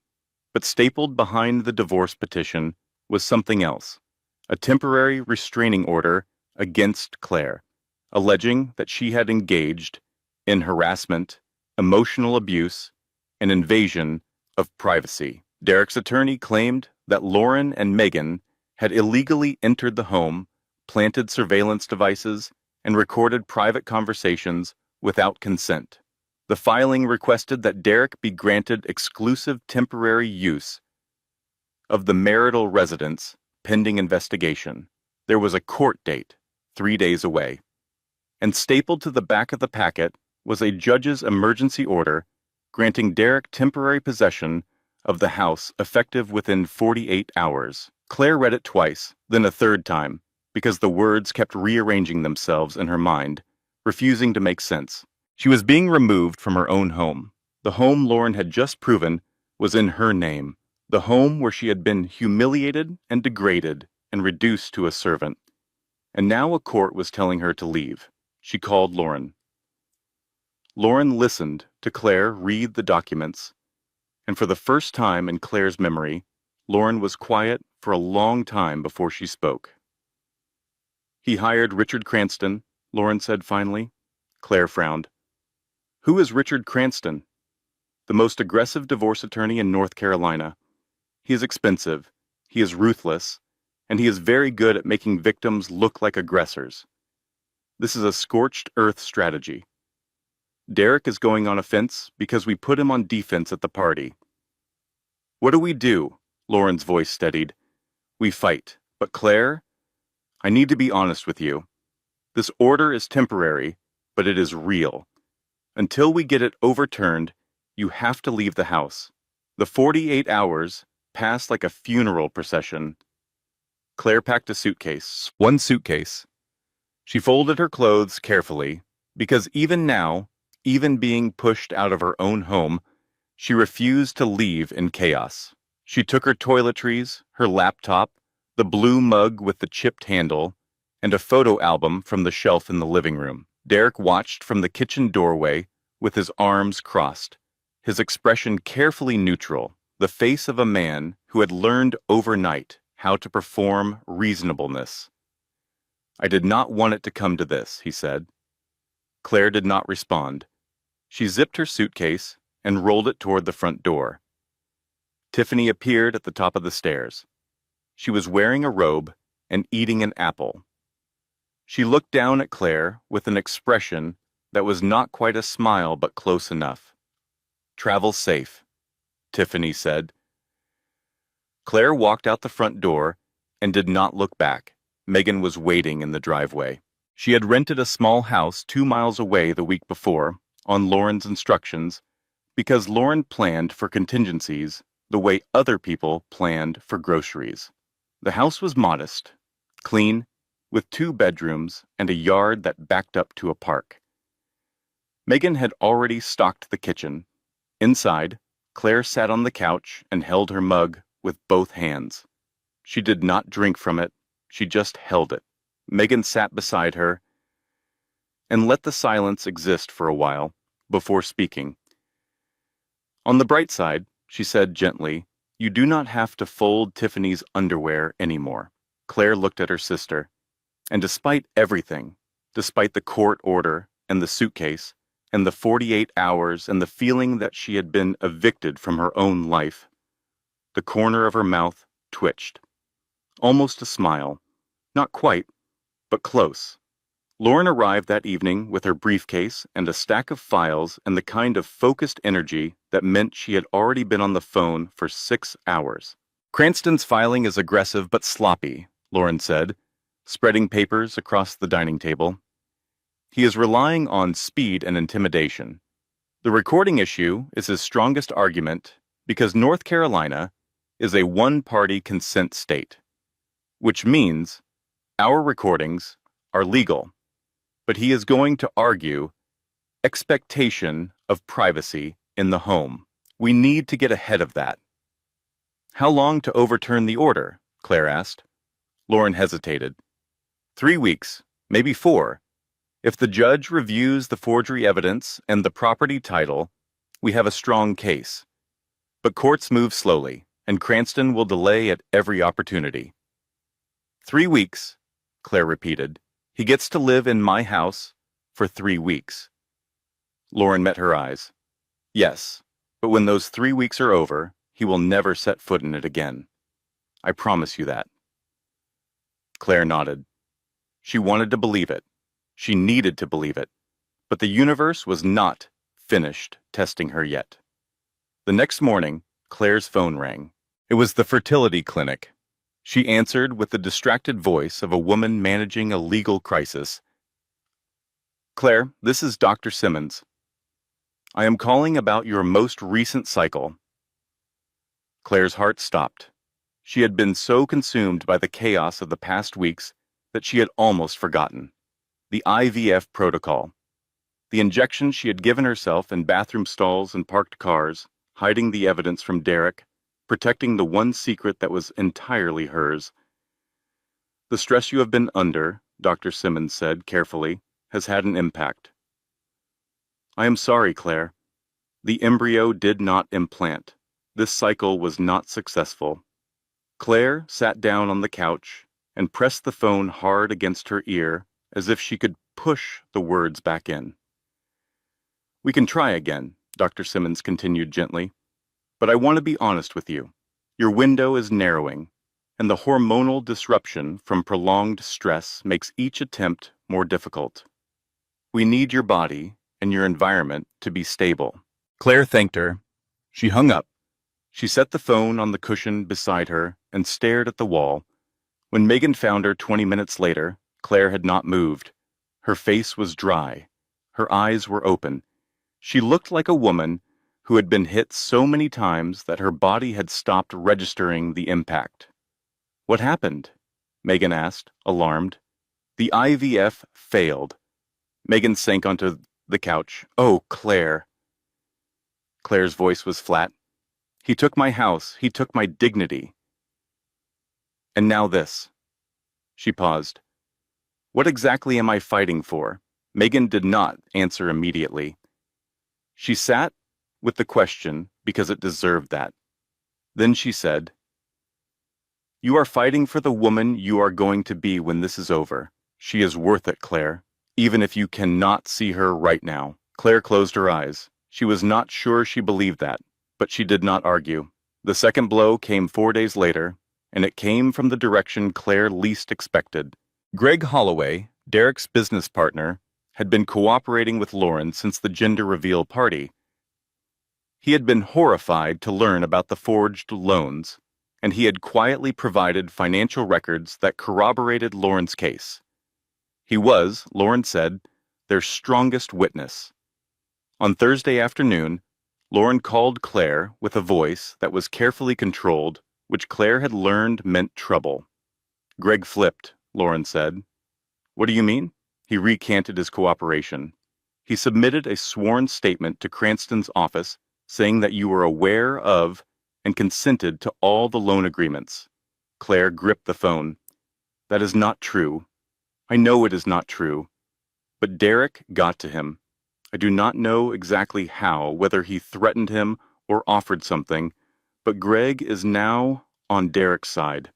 But stapled behind the divorce petition was something else, a temporary restraining order against Claire, alleging that she had engaged in harassment, emotional abuse, and invasion of privacy. Derek's attorney claimed that Lauren and Megan had illegally entered the home, planted surveillance devices, and recorded private conversations without consent. The filing requested that Derek be granted exclusive temporary use of the marital residence pending investigation. There was a court date, 3 days away. And stapled to the back of the packet was a judge's emergency order granting Derek temporary possession of the house effective within 48 hours. Claire read it twice, then a third time, because the words kept rearranging themselves in her mind, refusing to make sense. She was being removed from her own home. The home Lauren had just proven was in her name, the home where she had been humiliated and degraded and reduced to a servant. And now a court was telling her to leave. She called Lauren. Lauren listened to Claire read the documents, and for the first time in Claire's memory, Lauren was quiet for a long time before she spoke. "He hired Richard Cranston," Lauren said finally. Claire frowned. "Who is Richard Cranston?" "The most aggressive divorce attorney in North Carolina. He is expensive, he is ruthless, and he is very good at making victims look like aggressors. This is a scorched earth strategy. Derek is going on offense because we put him on defense at the party." "What do we do?" Lauren's voice steadied. "We fight. But Claire, I need to be honest with you. This order is temporary, but it is real. Until we get it overturned, you have to leave the house. The 48 hours pass like a funeral procession." Claire packed a suitcase, one suitcase. She folded her clothes carefully, because even now, even being pushed out of her own home, she refused to leave in chaos. She took her toiletries, her laptop, the blue mug with the chipped handle, and a photo album from the shelf in the living room. Derek watched from the kitchen doorway with his arms crossed, his expression carefully neutral, the face of a man who had learned overnight how to perform reasonableness. "I did not want it to come to this," he said. Claire did not respond. She zipped her suitcase and rolled it toward the front door. Tiffany appeared at the top of the stairs. She was wearing a robe and eating an apple. She looked down at Claire with an expression that was not quite a smile but close enough. "Travel safe," Tiffany said. Claire walked out the front door and did not look back. Megan was waiting in the driveway. She had rented a small house 2 miles away the week before, on Lauren's instructions, because Lauren planned for contingencies the way other people planned for groceries. The house was modest, clean, with 2 bedrooms and a yard that backed up to a park. Megan had already stocked the kitchen. Inside, Claire sat on the couch and held her mug with both hands. She did not drink from it. She just held it. Megan sat beside her and let the silence exist for a while before speaking. On the bright side, she said gently, you do not have to fold Tiffany's underwear anymore. Claire looked at her sister, and despite everything, despite the court order and the suitcase, and the 48 hours and the feeling that she had been evicted from her own life, the corner of her mouth twitched. Almost a smile. Not quite, but close. Lauren arrived that evening with her briefcase and a stack of files and the kind of focused energy that meant she had already been on the phone for 6 hours. Cranston's filing is aggressive but sloppy, Lauren said, spreading papers across the dining table. He is relying on speed and intimidation. The recording issue is his strongest argument because North Carolina is a one-party consent state, which means our recordings are legal. But he is going to argue expectation of privacy in the home. We need to get ahead of that. How long to overturn the order? Claire asked. Lauren hesitated. 3 weeks, maybe 4. If the judge reviews the forgery evidence and the property title, we have a strong case. But courts move slowly, and Cranston will delay at every opportunity. 3 weeks, Claire repeated. He gets to live in my house for 3 weeks. Lauren met her eyes. Yes, but when those 3 weeks are over, he will never set foot in it again. I promise you that. Claire nodded. She wanted to believe it. She needed to believe it. But the universe was not finished testing her yet. The next morning, Claire's phone rang. It was the fertility clinic. She answered with the distracted voice of a woman managing a legal crisis. Claire, this is Dr. Simmons. I am calling about your most recent cycle. Claire's heart stopped. She had been so consumed by the chaos of the past weeks that she had almost forgotten. The IVF protocol. The injection she had given herself in bathroom stalls and parked cars, hiding the evidence from Derek, protecting the one secret that was entirely hers. The stress you have been under, Dr. Simmons said carefully, has had an impact. I am sorry, Claire. The embryo did not implant. This cycle was not successful. Claire sat down on the couch and pressed the phone hard against her ear as if she could push the words back in. We can try again, Dr. Simmons continued gently. But I want to be honest with you. Your window is narrowing, and the hormonal disruption from prolonged stress makes each attempt more difficult. We need your body and your environment to be stable. Claire thanked her. She hung up. She set the phone on the cushion beside her and stared at the wall. When Megan found her 20 minutes later, Claire had not moved. Her face was dry. Her eyes were open. She looked like a woman who had been hit so many times that her body had stopped registering the impact. What happened? Megan asked, alarmed. The IVF failed. Megan sank onto the couch. Oh, Claire. Claire's voice was flat. He took my house. He took my dignity. And now this. She paused. What exactly am I fighting for? Megan did not answer immediately. She sat with the question because it deserved that. Then she said, You are fighting for the woman you are going to be when this is over. She is worth it, Claire, even if you cannot see her right now. Claire closed her eyes. She was not sure she believed that, but she did not argue. The second blow came 4 days later, and it came from the direction Claire least expected. Greg Holloway, Derek's business partner, had been cooperating with Lauren since the gender reveal party. He had been horrified to learn about the forged loans, and he had quietly provided financial records that corroborated Lauren's case. He was, Lauren said, their strongest witness. On Thursday afternoon, Lauren called Claire with a voice that was carefully controlled, which Claire had learned meant trouble. Greg flipped, Lauren said. What do you mean? He recanted his cooperation. He submitted a sworn statement to Cranston's office saying that you were aware of and consented to all the loan agreements. Claire gripped the phone. That is not true. I know it is not true. But Derek got to him. I do not know exactly how, whether he threatened him or offered something, but Greg is now on Derek's side.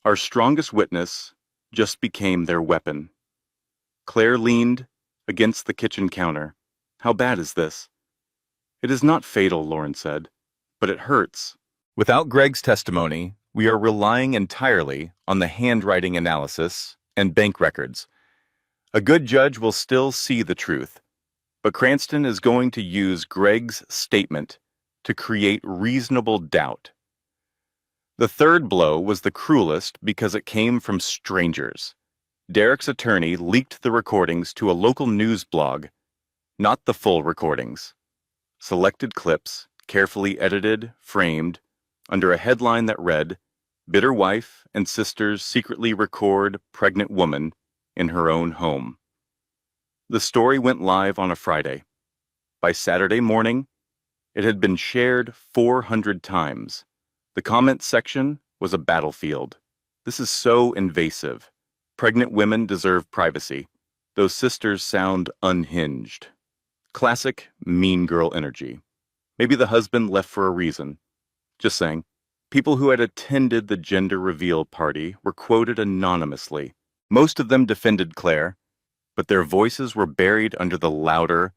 Our strongest witness just became their weapon. Claire leaned against the kitchen counter. How bad is this? It is not fatal, Lauren said, but it hurts. Without Greg's testimony, we are relying entirely on the handwriting analysis and bank records. A good judge will still see the truth, but Cranston is going to use Greg's statement to create reasonable doubt. The third blow was the cruelest because it came from strangers. Derek's attorney leaked the recordings to a local news blog, not the full recordings. Selected clips, carefully edited, framed, under a headline that read, "Bitter wife and sisters secretly record pregnant woman in her own home." The story went live on a Friday. By Saturday morning, it had been shared 400 times. The comment section was a battlefield. This is so invasive. Pregnant women deserve privacy. Those sisters sound unhinged. Classic mean girl energy. Maybe the husband left for a reason. Just saying. People who had attended the gender reveal party were quoted anonymously. Most of them defended Claire, but their voices were buried under the louder,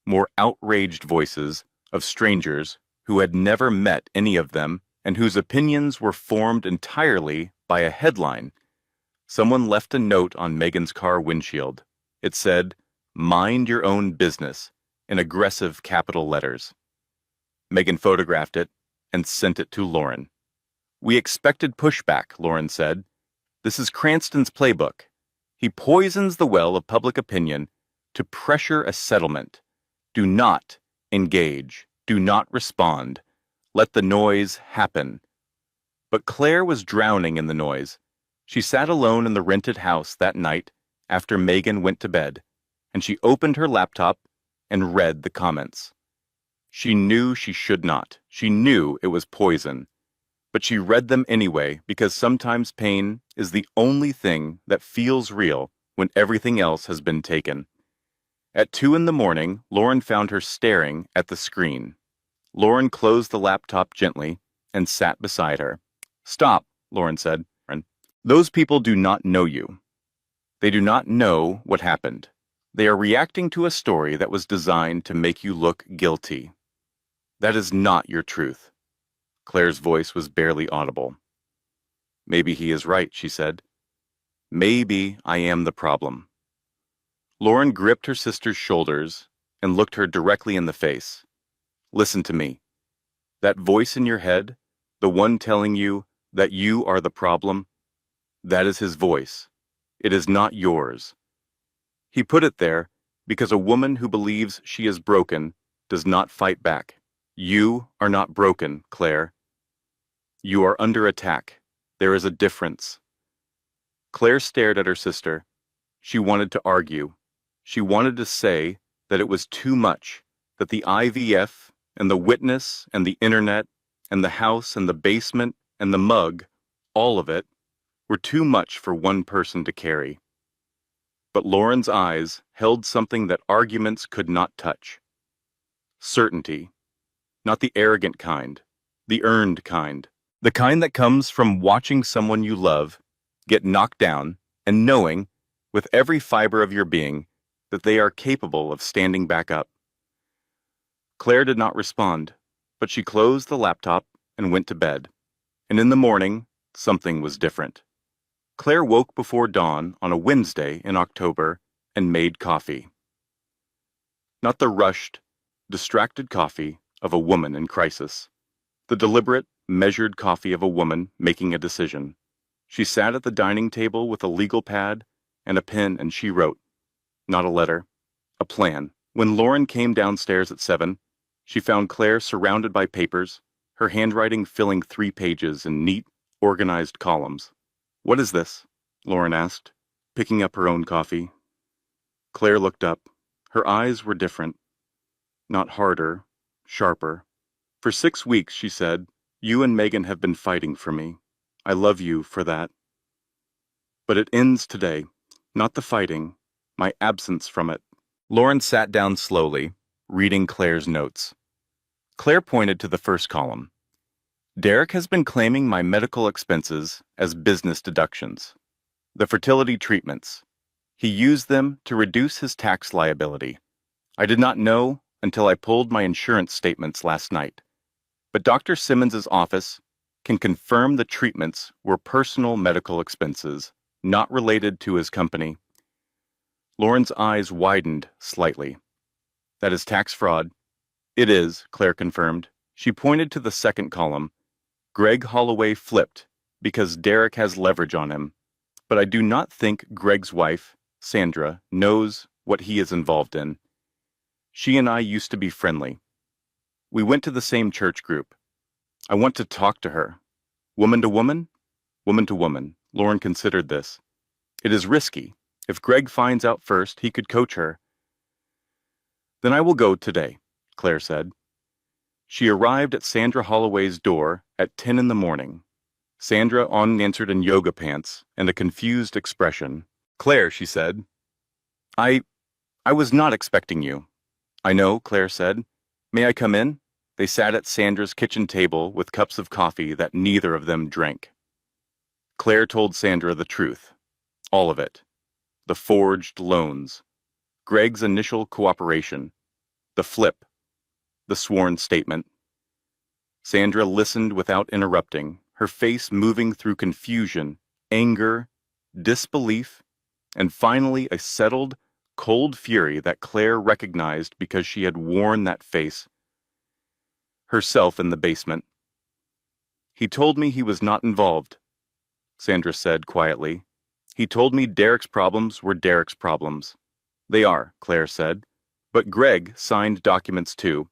more outraged voices of strangers who had never met any of them and whose opinions were formed entirely by a headline. Someone left a note on Megan's car windshield. It said, "Mind your own business," in aggressive capital letters. Megan photographed it and sent it to Lauren. "We expected pushback," Lauren said. "This is Cranston's playbook. He poisons the well of public opinion to pressure a settlement. Do not engage. Do not respond. Let the noise happen." But Claire was drowning in the noise. She sat alone in the rented house that night after Megan went to bed, and she opened her laptop and read the comments. She knew she should not. She knew it was poison. But she read them anyway because sometimes pain is the only thing that feels real when everything else has been taken. At 2 a.m, Lauren found her staring at the screen. Lauren closed the laptop gently and sat beside her. "Stop," Lauren said. "Those people do not know you. They do not know what happened. They are reacting to a story that was designed to make you look guilty. That is not your truth." Claire's voice was barely audible. "Maybe he is right," she said. "Maybe I am the problem." Lauren gripped her sister's shoulders and looked her directly in the face. "Listen to me. That voice in your head, the one telling you that you are the problem, that is his voice. It is not yours. He put it there because a woman who believes she is broken does not fight back. You are not broken, Claire. You are under attack. There is a difference." Claire stared at her sister. She wanted to argue. She wanted to say that it was too much, that the IVF and the witness and the internet and the house and the basement and the mug, all of it, were too much for one person to carry. But Lauren's eyes held something that arguments could not touch. Certainty. Not the arrogant kind, the earned kind. The kind that comes from watching someone you love get knocked down and knowing, with every fiber of your being, that they are capable of standing back up. Claire did not respond, but she closed the laptop and went to bed. And in the morning, something was different. Claire woke before dawn on a Wednesday in October and made coffee. Not the rushed, distracted coffee of a woman in crisis. The deliberate, measured coffee of a woman making a decision. She sat at the dining table with a legal pad and a pen, and she wrote, not a letter, a plan. When Lauren came downstairs at 7, she found Claire surrounded by papers, her handwriting filling 3 pages in neat, organized columns. "What is this?" Lauren asked, picking up her own coffee. Claire looked up. Her eyes were different. Not harder, sharper. "For 6 weeks," she said, "you and Megan have been fighting for me. I love you for that. But it ends today. Not the fighting, my absence from it. Lauren sat down slowly, reading Claire's notes. Claire pointed to the first column. Derek has been claiming my medical expenses as business deductions. The fertility treatments. He used them to reduce his tax liability. I did not know until I pulled my insurance statements last night. But Dr. Simmons's office can confirm the treatments were personal medical expenses, not related to his company. Lauren's eyes widened slightly. That is tax fraud. It is, Claire confirmed. She pointed to the second column. Greg Holloway flipped because Derek has leverage on him. But I do not think Greg's wife, Sandra, knows what he is involved in. She and I used to be friendly. We went to the same church group. I want to talk to her. Woman to woman? Woman to woman. Lauren considered this. It is risky. If Greg finds out first, he could coach her. Then I will go today, Claire said. She arrived at Sandra Holloway's door at 10 in the morning. Sandra unanswered in yoga pants and a confused expression. Claire, she said. I was not expecting you. I know, Claire said. May I come in? They sat at Sandra's kitchen table with cups of coffee that neither of them drank. Claire told Sandra the truth. All of it. The forged loans. Greg's initial cooperation. The flip. The sworn statement. Sandra listened without interrupting, her face moving through confusion, anger, disbelief, and finally a settled, cold fury that Claire recognized because she had worn that face. Herself in the basement. He told me he was not involved, Sandra said quietly. He told me Derek's problems were Derek's problems. They are, Claire said. But Greg signed documents too,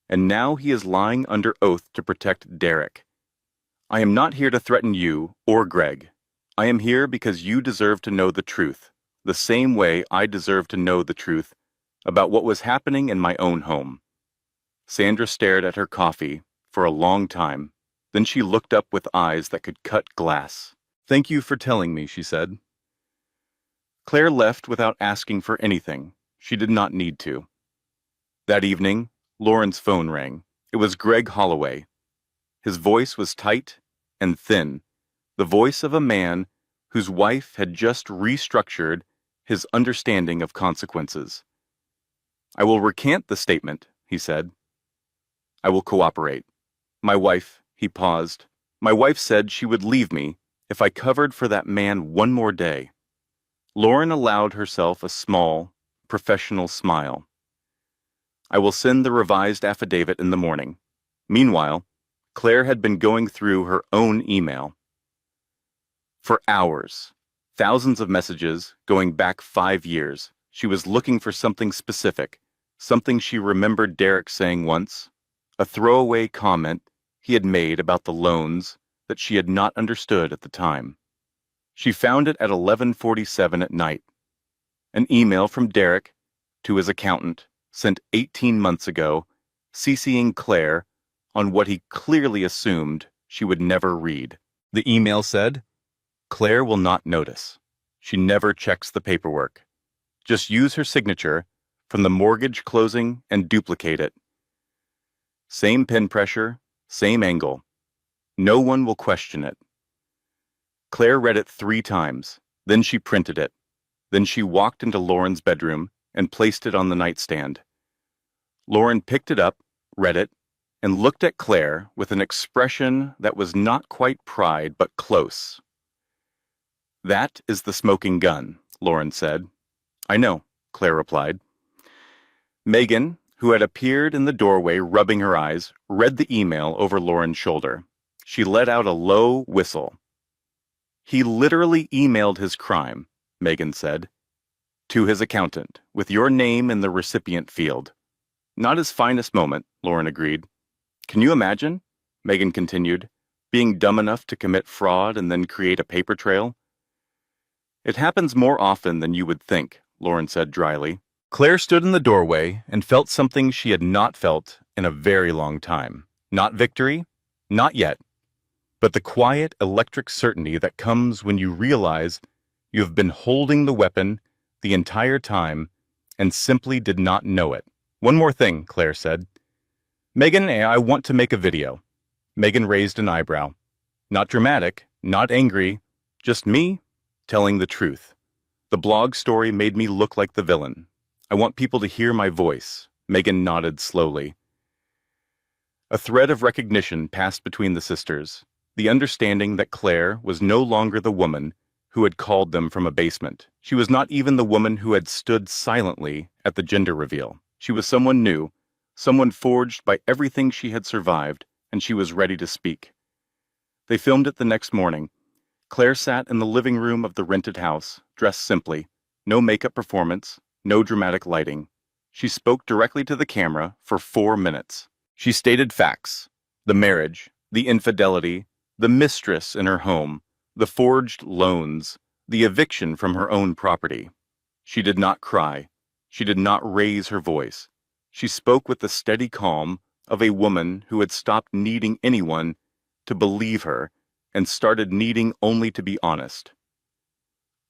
and now he is lying under oath to protect Derek. I am not here to threaten you or Greg. I am here because you deserve to know the truth, the same way I deserve to know the truth about what was happening in my own home. Sandra stared at her coffee for a long time. Then she looked up with eyes that could cut glass. Thank you for telling me, she said. Claire left without asking for anything. She did not need to. That evening, Lauren's phone rang. It was Greg Holloway. His voice was tight and thin, the voice of a man whose wife had just restructured his understanding of consequences. I will recant the statement, he said. I will cooperate. My wife, he paused. My wife said she would leave me if I covered for that man one more day. Lauren allowed herself a small, professional smile. I will send the revised affidavit in the morning. Meanwhile, Claire had been going through her own email. For hours, thousands of messages going back 5 years, she was looking for something specific, something she remembered Derek saying once, a throwaway comment he had made about the loans that she had not understood at the time. She found it at 11:47 at night. An email from Derek to his accountant sent 18 months ago, CCing Claire on what he clearly assumed she would never read. The email said, Claire will not notice. She never checks the paperwork. Just use her signature from the mortgage closing and duplicate it. Same pen pressure, same angle. No one will question it. Claire read it 3 times, then she printed it. Then she walked into Lauren's bedroom and placed it on the nightstand. Lauren picked it up, read it, and looked at Claire with an expression that was not quite pride but close. That is the smoking gun, Lauren said. I know, Claire replied. Megan, who had appeared in the doorway rubbing her eyes, read the email over Lauren's shoulder. She let out a low whistle. He literally emailed his crime, Megan said, to his accountant, with your name in the recipient field. Not his finest moment, Lauren agreed. Can you imagine, Megan continued, being dumb enough to commit fraud and then create a paper trail? It happens more often than you would think, Lauren said dryly. Claire stood in the doorway and felt something she had not felt in a very long time. Not victory, not yet, but the quiet, electric certainty that comes when you realize you have been holding the weapon the entire time and simply did not know it. "One more thing," Claire said. "Megan, I want to make a video." Megan raised an eyebrow. "Not dramatic, not angry, just me telling the truth. The blog story made me look like the villain. I want people to hear my voice." Megan nodded slowly. A thread of recognition passed between the sisters, the understanding that Claire was no longer the woman who had called them from a basement. She was not even the woman who had stood silently at the gender reveal. She was someone new, someone forged by everything she had survived, and she was ready to speak. They filmed it the next morning. Claire sat in the living room of the rented house, dressed simply, no makeup performance, no dramatic lighting. She spoke directly to the camera for 4 minutes. She stated facts: the marriage, the infidelity, the mistress in her home, the forged loans, the eviction from her own property. She did not cry. She did not raise her voice. She spoke with the steady calm of a woman who had stopped needing anyone to believe her and started needing only to be honest.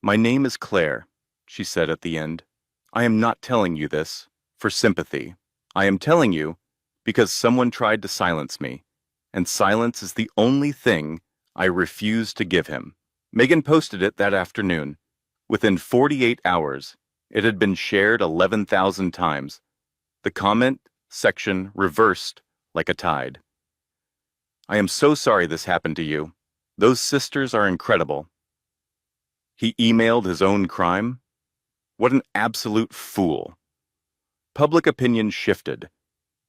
"My name is Claire," she said at the end. "I am not telling you this for sympathy. I am telling you because someone tried to silence me, and silence is the only thing I refuse to give him." Megan posted it that afternoon. Within 48 hours, it had been shared 11,000 times. The comment section reversed like a tide. "I am so sorry this happened to you. Those sisters are incredible." He emailed his own crime? What an absolute fool. Public opinion shifted,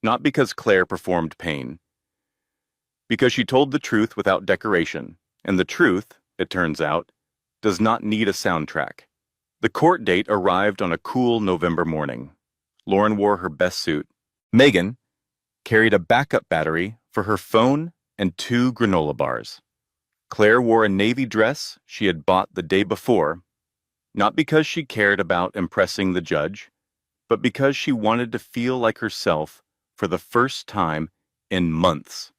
not because Claire performed pain, because she told the truth without decoration, and the truth, it turns out, does not need a soundtrack. The court date arrived on a cool November morning. Lauren wore her best suit. Megan carried a backup battery for her phone and 2 granola bars. Claire wore a navy dress she had bought the day before, not because she cared about impressing the judge, but because she wanted to feel like herself for the first time in months.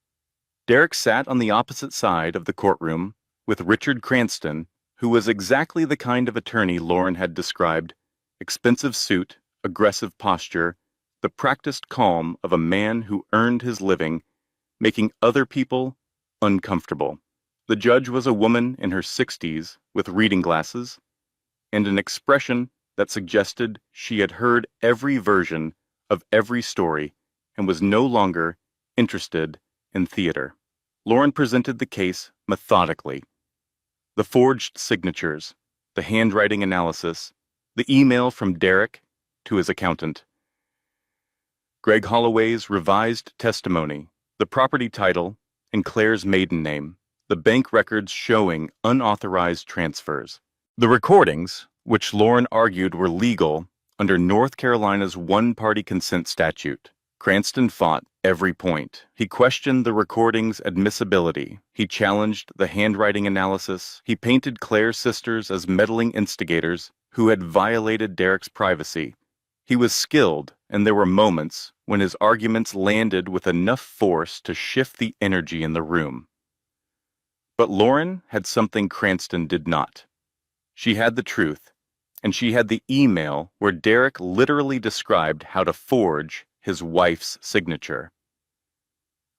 Derek sat on the opposite side of the courtroom with Richard Cranston, who was exactly the kind of attorney Lauren had described: expensive suit, aggressive posture, the practiced calm of a man who earned his living making other people uncomfortable. The judge was a woman in her 60s with reading glasses and an expression that suggested she had heard every version of every story and was no longer interested in theater. Lauren presented the case methodically. The forged signatures, the handwriting analysis, the email from Derek to his accountant, Greg Holloway's revised testimony, the property title and Claire's maiden name, the bank records showing unauthorized transfers. The recordings, which Lauren argued were legal under North Carolina's one-party consent statute. Cranston fought every point. He questioned the recording's admissibility. He challenged the handwriting analysis. He painted Claire's sisters as meddling instigators who had violated Derek's privacy. He was skilled, and there were moments when his arguments landed with enough force to shift the energy in the room. But Lauren had something Cranston did not. She had the truth, and she had the email where Derek literally described how to forge his wife's signature.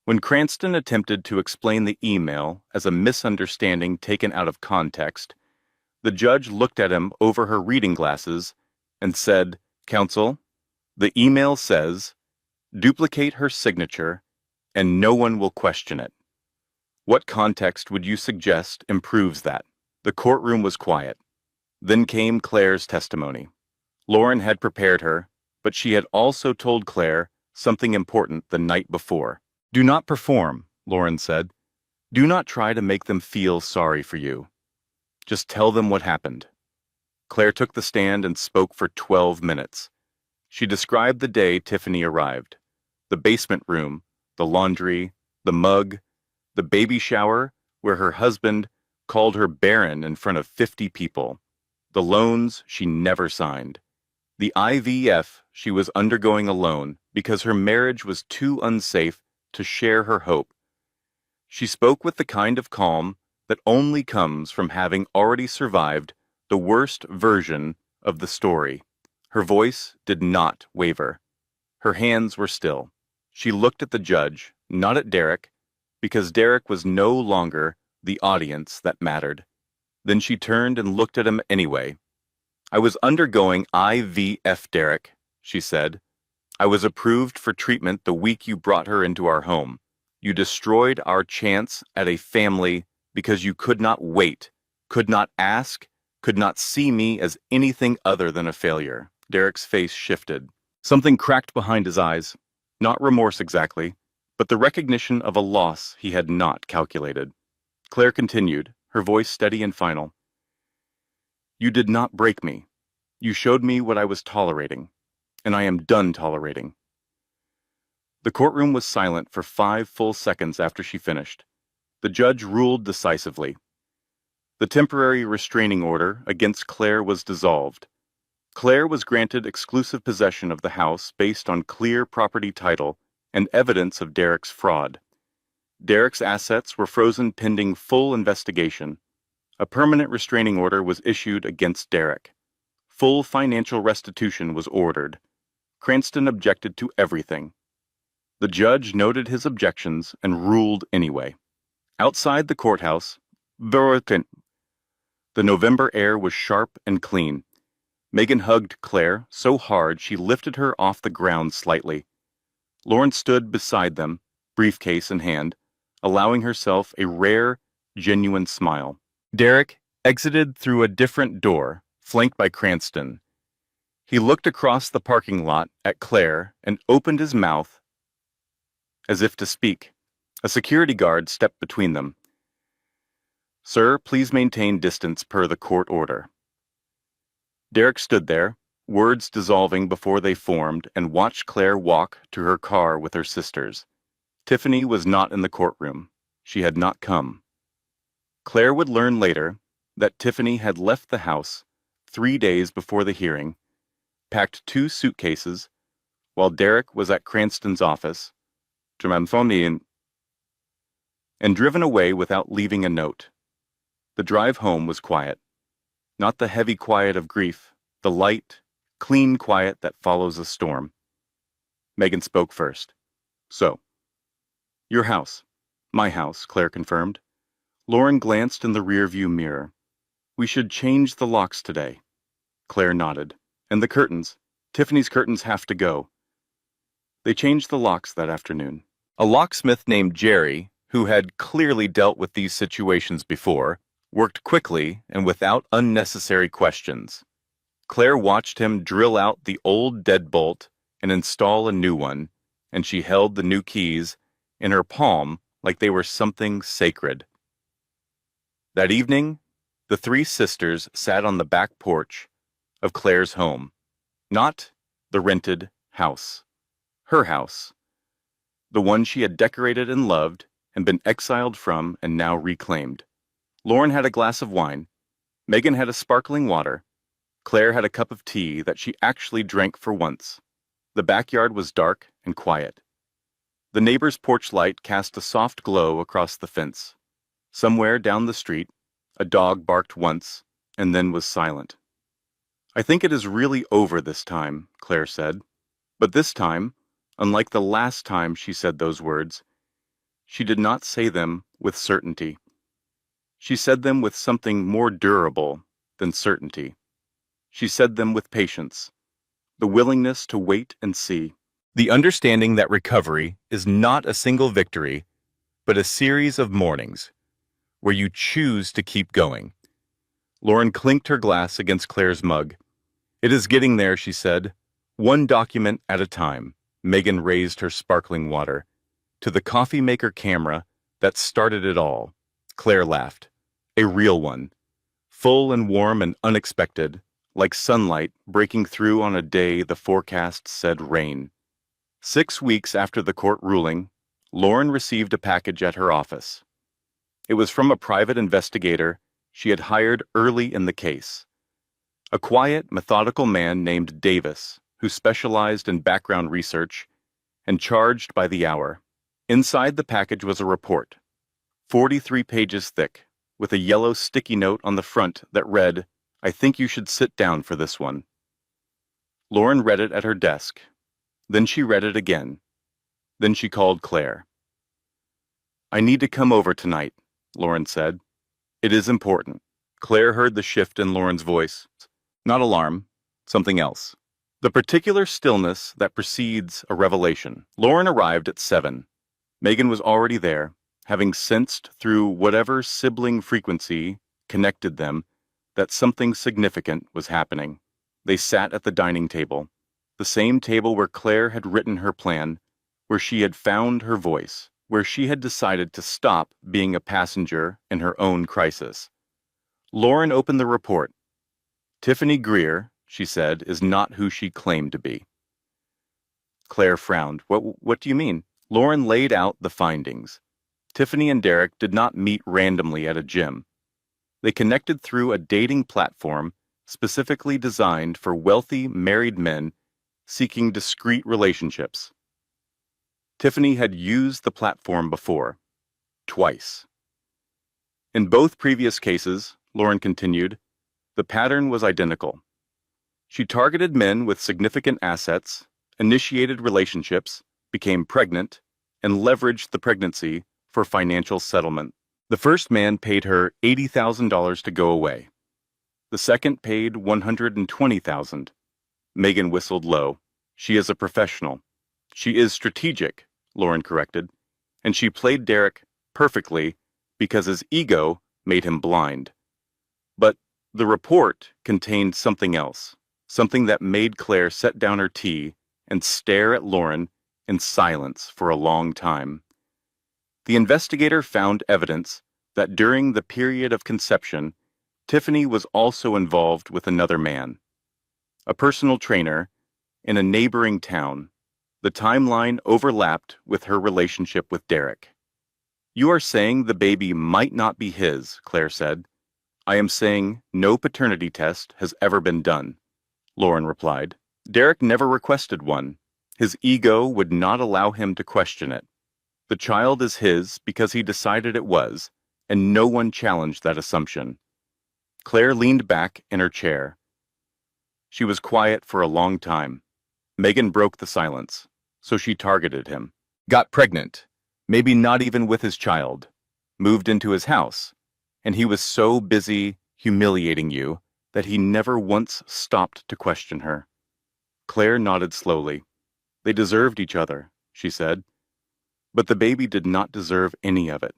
When Cranston attempted to explain the email as a misunderstanding taken out of context, the judge looked at him over her reading glasses and said, "Counsel, the email says, duplicate her signature and no one will question it. What context would you suggest improves that?" The courtroom was quiet. Then came Claire's testimony. Lauren had prepared her, but she had also told Claire something important the night before. "Do not perform," Lauren said. "Do not try to make them feel sorry for you. Just tell them what happened." Claire took the stand and spoke for 12 minutes. She described the day Tiffany arrived: the basement room, the laundry, the mug, the baby shower where her husband called her barren in front of 50 people, the loans she never signed, the IVF she was undergoing alone because her marriage was too unsafe to share her hope. She spoke with the kind of calm that only comes from having already survived the worst version of the story. Her voice did not waver. Her hands were still. She looked at the judge, not at Derek, because Derek was no longer the audience that mattered. Then she turned and looked at him anyway. "I was undergoing IVF, Derek," she said. "I was approved for treatment the week you brought her into our home. You destroyed our chance at a family because you could not wait, could not ask, could not see me as anything other than a failure." Derek's face shifted. Something cracked behind his eyes. Not remorse exactly, but the recognition of a loss he had not calculated. Claire continued, her voice steady and final. "You did not break me. You showed me what I was tolerating, and I am done tolerating." The courtroom was silent for 5 full seconds after she finished. The judge ruled decisively. The temporary restraining order against Claire was dissolved. Claire was granted exclusive possession of the house based on clear property title and evidence of Derek's fraud. Derek's assets were frozen pending full investigation. A permanent restraining order was issued against Derek. Full financial restitution was ordered. Cranston objected to everything. The judge noted his objections and ruled anyway. Outside the courthouse, the November air was sharp and clean. Megan hugged Claire so hard she lifted her off the ground slightly. Lauren stood beside them, briefcase in hand, allowing herself a rare, genuine smile. Derek exited through a different door, flanked by Cranston. He looked across the parking lot at Claire and opened his mouth as if to speak. A security guard stepped between them. "Sir, please maintain distance per the court order." Derek stood there, words dissolving before they formed, and watched Claire walk to her car with her sisters. Tiffany was not in the courtroom. She had not come. Claire would learn later that Tiffany had left the house 3 days before the hearing, packed 2 suitcases, while Derek was at Cranston's office, and driven away without leaving a note. The drive home was quiet. Not the heavy quiet of grief, the light, clean quiet that follows a storm. Megan spoke first. "So, your house." "My house," Claire confirmed. Lauren glanced in the rearview mirror. "We should change the locks today." Claire nodded. "And the curtains. Tiffany's curtains have to go." They changed the locks that afternoon. A locksmith named Jerry, who had clearly dealt with these situations before, worked quickly and without unnecessary questions. Claire watched him drill out the old deadbolt and install a new one, and she held the new keys in her palm like they were something sacred. That evening, the 3 sisters sat on the back porch of Claire's home. Not the rented house. Her house. The one she had decorated and loved and been exiled from and now reclaimed. Lauren had a glass of wine. Megan had a sparkling water. Claire had a cup of tea that she actually drank for once. The backyard was dark and quiet. The neighbor's porch light cast a soft glow across the fence. Somewhere down the street, a dog barked once and then was silent. "I think it is really over this time," Claire said. But this time, unlike the last time she said those words, she did not say them with certainty. She said them with something more durable than certainty. She said them with patience, the willingness to wait and see, the understanding that recovery is not a single victory, but a series of mornings where you choose to keep going. Lauren clinked her glass against Claire's mug. "It is getting there," she said. "One document at a time." Megan raised her sparkling water to the coffee maker camera that started it all. Claire laughed. A real one. Full and warm and unexpected, like sunlight breaking through on a day the forecast said rain. 6 weeks after the court ruling, Lauren received a package at her office. It was from a private investigator she had hired early in the case. A quiet, methodical man named Davis, who specialized in background research and charged by the hour. Inside the package was a report. 43 pages thick, with a yellow sticky note on the front that read, "I think you should sit down for this one." Lauren read it at her desk. Then she read it again. Then she called Claire. "I need to come over tonight," Lauren said. "It is important." Claire heard the shift in Lauren's voice. Not alarm, something else. The particular stillness that precedes a revelation. Lauren arrived at 7. Megan was already there, having sensed through whatever sibling frequency connected them that something significant was happening. They sat at the dining table, the same table where Claire had written her plan, where she had found her voice, where she had decided to stop being a passenger in her own crisis. Lauren opened the report. "Tiffany Greer," she said, "is not who she claimed to be." Claire frowned. What do you mean?" Lauren laid out the findings. Tiffany and Derek did not meet randomly at a gym. They connected through a dating platform specifically designed for wealthy married men seeking discreet relationships. Tiffany had used the platform before, twice. In both previous cases, Lauren continued, the pattern was identical. She targeted men with significant assets, initiated relationships, became pregnant, and leveraged the pregnancy for financial settlement. The first man paid her $80,000 to go away. The second paid $120,000. Megan whistled low. "She is a professional. She is strategic," Lauren corrected, "and she played Derek perfectly because his ego made him blind." But the report contained something else, something that made Claire set down her tea and stare at Lauren in silence for a long time. The investigator found evidence that during the period of conception, Tiffany was also involved with another man, a personal trainer in a neighboring town. The timeline overlapped with her relationship with Derek. "You are saying the baby might not be his," Claire said. "I am saying no paternity test has ever been done," Lauren replied. "Derek never requested one. His ego would not allow him to question it. The child is his because he decided it was, and no one challenged that assumption." Claire leaned back in her chair. She was quiet for a long time. Megan broke the silence, so she targeted him. "Got pregnant, maybe not even with his child, moved into his house, and he was so busy humiliating you that he never once stopped to question her." Claire nodded slowly. "They deserved each other," she said. "But the baby did not deserve any of it."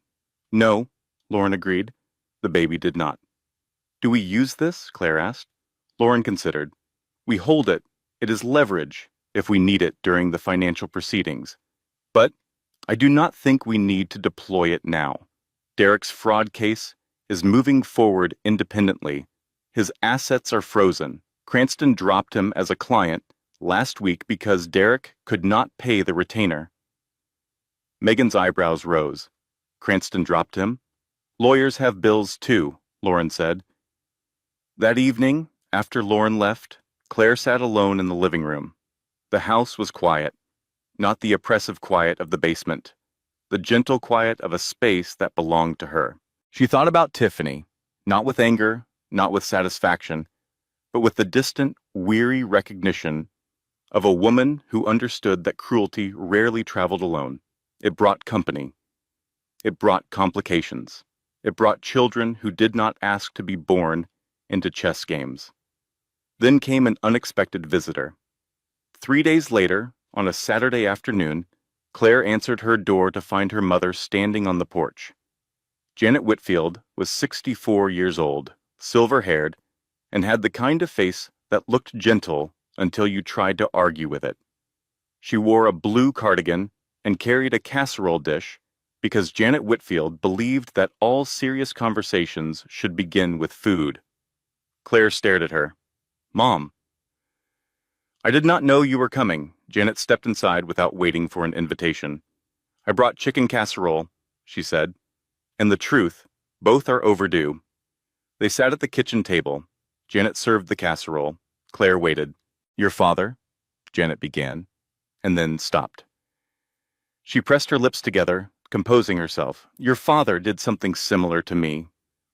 "No," Lauren agreed. "The baby did not." "Do we use this?" Claire asked. Lauren considered. "We hold it. It is leverage if we need it during the financial proceedings. But I do not think we need to deploy it now. Derek's fraud case is moving forward independently. His assets are frozen. Cranston dropped him as a client last week because Derek could not pay the retainer." Megan's eyebrows rose. "Cranston dropped him?" "Lawyers have bills too," Lauren said. That evening, after Lauren left, Claire sat alone in the living room. The house was quiet, not the oppressive quiet of the basement, the gentle quiet of a space that belonged to her. She thought about Tiffany, not with anger, not with satisfaction, but with the distant, weary recognition of a woman who understood that cruelty rarely traveled alone. It brought company. It brought complications. It brought children who did not ask to be born into chess games. Then came an unexpected visitor. 3 days later, on a Saturday afternoon, Claire answered her door to find her mother standing on the porch. Janet Whitfield was 64 years old, silver-haired, and had the kind of face that looked gentle until you tried to argue with it. She wore a blue cardigan and carried a casserole dish because Janet Whitfield believed that all serious conversations should begin with food. Claire stared at her. "Mom." "I did not know you were coming." Janet stepped inside without waiting for an invitation. "I brought chicken casserole," she said. "And the truth, both are overdue." They sat at the kitchen table. Janet served the casserole. Claire waited. "Your father?" Janet began, and then stopped. She pressed her lips together, composing herself. "Your father did something similar to me.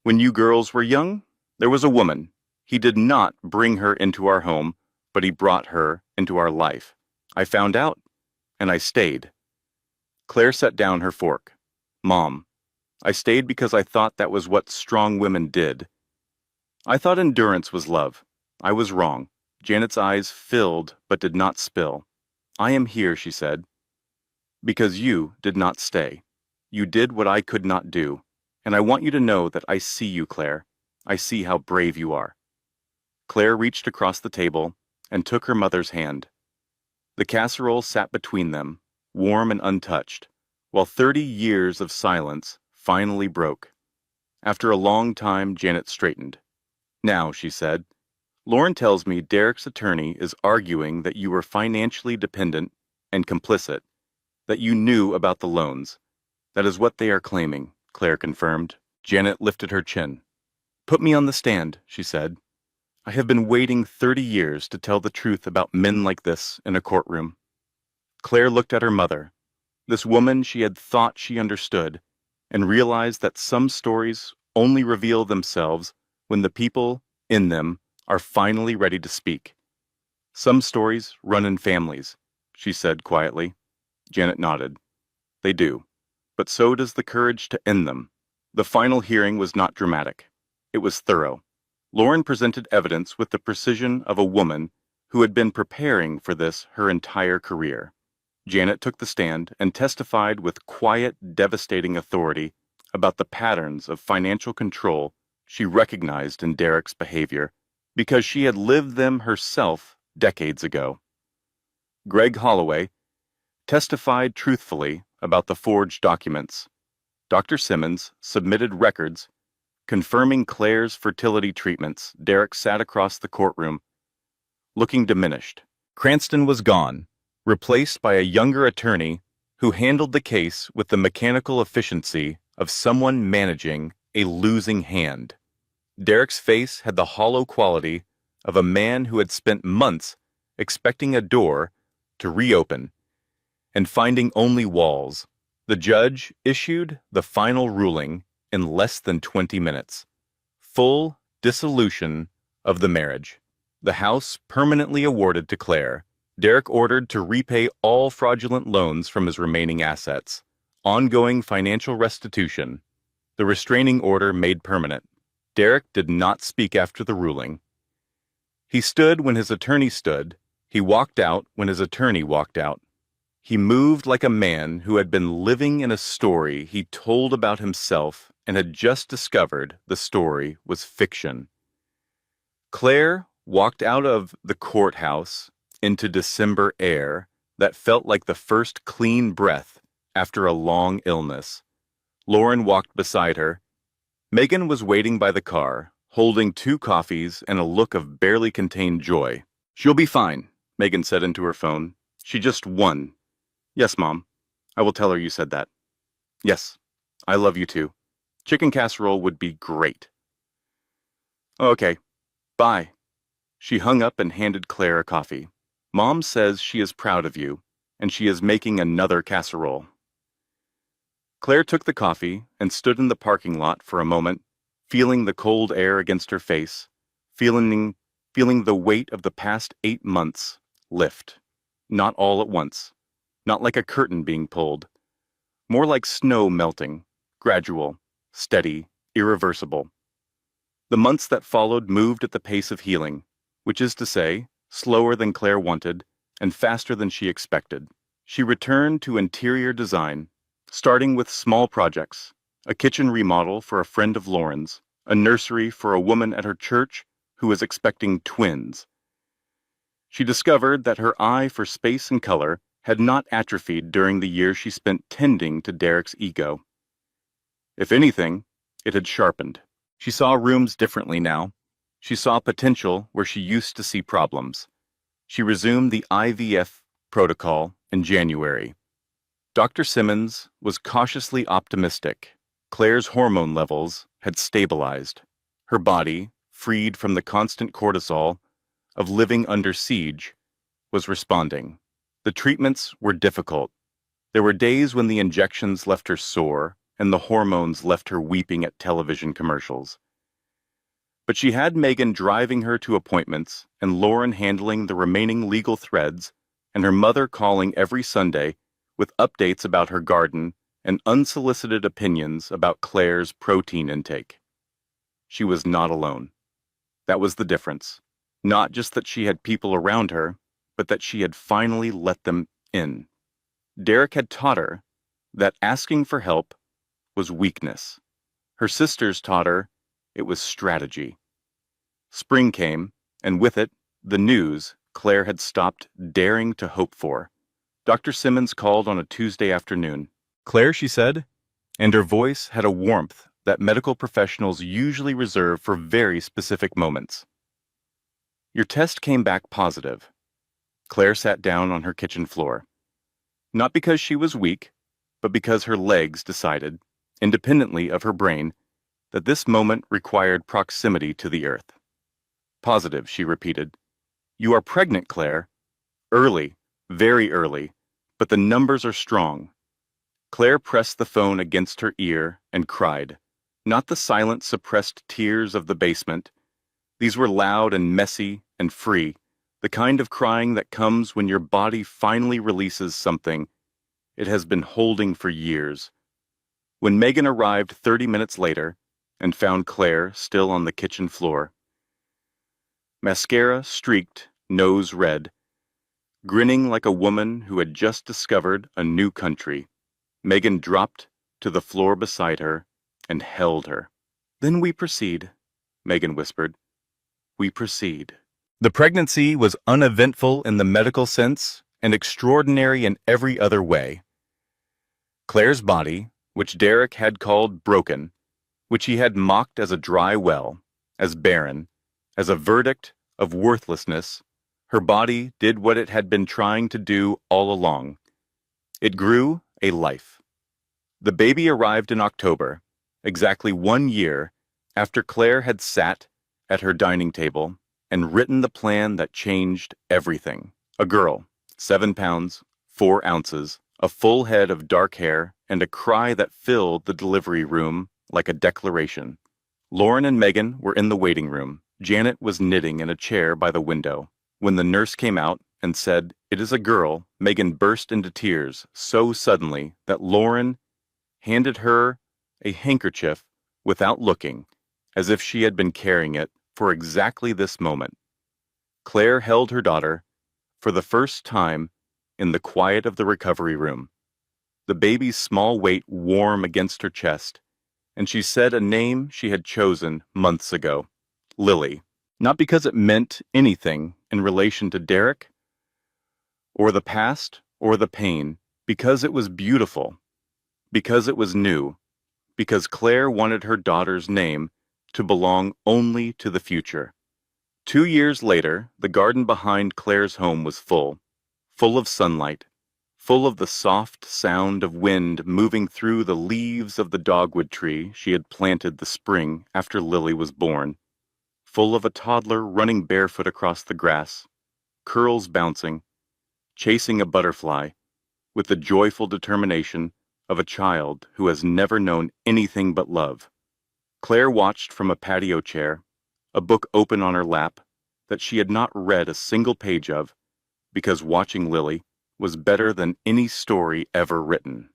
When you girls were young, there was a woman. He did not bring her into our home, but he brought her into our life. I found out, and I stayed." Claire set down her fork. "Mom, I stayed because I thought that was what strong women did. I thought endurance was love. I was wrong." Janet's eyes filled but did not spill. "I am here," she said, "because you did not stay. You did what I could not do, and I want you to know that I see you, Claire. I see how brave you are." Claire reached across the table and took her mother's hand. The casserole sat between them, warm and untouched, while 30 years of silence finally broke. After a long time, Janet straightened. "Now," she said, "Lauren tells me Derek's attorney is arguing that you were financially dependent and complicit, that you knew about the loans. That is what they are claiming," Claire confirmed. Janet lifted her chin. "Put me on the stand," she said. "I have been waiting 30 years to tell the truth about men like this in a courtroom." Claire looked at her mother, this woman she had thought she understood, and realized that some stories only reveal themselves when the people in them are finally ready to speak. "Some stories run in families," she said quietly. Janet nodded. "They do, but so does the courage to end them." The final hearing was not dramatic. It was thorough. Lauren presented evidence with the precision of a woman who had been preparing for this her entire career. Janet took the stand and testified with quiet, devastating authority about the patterns of financial control she recognized in Derek's behavior because she had lived them herself decades ago. Greg Holloway testified truthfully about the forged documents. Dr. Simmons submitted records confirming Claire's fertility treatments. Derek sat across the courtroom, looking diminished. Cranston was gone, replaced by a younger attorney who handled the case with the mechanical efficiency of someone managing a losing hand. Derek's face had the hollow quality of a man who had spent months expecting a door to reopen and finding only walls. The judge issued the final ruling in less than 20 minutes. Full dissolution of the marriage. The house permanently awarded to Claire. Derek ordered to repay all fraudulent loans from his remaining assets. Ongoing financial restitution. The restraining order made permanent. Derek did not speak after the ruling. He stood when his attorney stood. He walked out when his attorney walked out. He moved like a man who had been living in a story he told about himself and had just discovered the story was fiction. Claire walked out of the courthouse into December air that felt like the first clean breath after a long illness. Lauren walked beside her. Megan was waiting by the car, holding 2 coffees and a look of barely contained joy. "She'll be fine," Megan said into her phone. "She just won." "Yes, Mom. I will tell her you said that." "Yes. I love you too. Chicken casserole would be great." "Okay. Bye." She hung up and handed Claire a coffee. "Mom says she is proud of you, and she is making another casserole." Claire took the coffee and stood in the parking lot for a moment, feeling the cold air against her face, feeling the weight of the past 8 months lift. Not all at once. Not like a curtain being pulled. More like snow melting, gradual, steady, irreversible. The months that followed moved at the pace of healing, which is to say, slower than Claire wanted and faster than she expected. She returned to interior design, starting with small projects, a kitchen remodel for a friend of Lauren's, a nursery for a woman at her church who was expecting twins. She discovered that her eye for space and color had not atrophied during the years she spent tending to Derek's ego. If anything, it had sharpened. She saw rooms differently now. She saw potential where she used to see problems. She resumed the IVF protocol in January. Dr. Simmons was cautiously optimistic. Claire's hormone levels had stabilized. Her body, freed from the constant cortisol of living under siege, was responding. The treatments were difficult, There were days when the injections left her sore and the hormones left her weeping at television commercials. But she had Megan driving her to appointments and Lauren handling the remaining legal threads and her mother calling every Sunday with updates about her garden and unsolicited opinions about Claire's protein intake. She was not alone. That was the difference. Not just that she had people around her, but that she had finally let them in. Derek had taught her that asking for help was weakness. Her sisters taught her it was strategy. Spring came, and with it, the news Claire had stopped daring to hope for. Dr. Simmons called on a Tuesday afternoon. "Claire," she said, and her voice had a warmth that medical professionals usually reserve for very specific moments. "Your test came back positive." Claire sat down on her kitchen floor. Not because she was weak, but because her legs decided, independently of her brain, that this moment required proximity to the earth. "Positive," she repeated. "You are pregnant, Claire. Early, very early, but the numbers are strong." Claire pressed the phone against her ear and cried. Not the silent, suppressed tears of the basement. These were loud and messy and free, the kind of crying that comes when your body finally releases something it has been holding for years. When Megan arrived 30 minutes later and found Claire still on the kitchen floor, mascara streaked, nose red, grinning like a woman who had just discovered a new country, Megan dropped to the floor beside her and held her. "Then we proceed," Megan whispered. "We proceed." The pregnancy was uneventful in the medical sense and extraordinary in every other way. Claire's body, which Derek had called broken, which he had mocked as a dry well, as barren, as a verdict of worthlessness, her body did what it had been trying to do all along. It grew a life. The baby arrived in October, exactly 1 year after Claire had sat at her dining table and written the plan that changed everything. A girl, 7 pounds, 4 ounces, a full head of dark hair, and a cry that filled the delivery room like a declaration. Lauren and Megan were in the waiting room. Janet was knitting in a chair by the window. When the nurse came out and said, "It is a girl," Megan burst into tears so suddenly that Lauren handed her a handkerchief without looking, as if she had been carrying it for exactly this moment. Claire held her daughter for the first time in the quiet of the recovery room, the baby's small weight warm against her chest, and she said a name she had chosen months ago, Lily, not because it meant anything in relation to Derek, or the past, or the pain, because it was beautiful, because it was new, because Claire wanted her daughter's name to belong only to the future. 2 years later, the garden behind Claire's home was full of sunlight, full of the soft sound of wind moving through the leaves of the dogwood tree she had planted the spring after Lily was born, full of a toddler running barefoot across the grass, curls bouncing, chasing a butterfly, with the joyful determination of a child who has never known anything but love. Claire watched from a patio chair, a book open on her lap that she had not read a single page of, because watching Lily was better than any story ever written.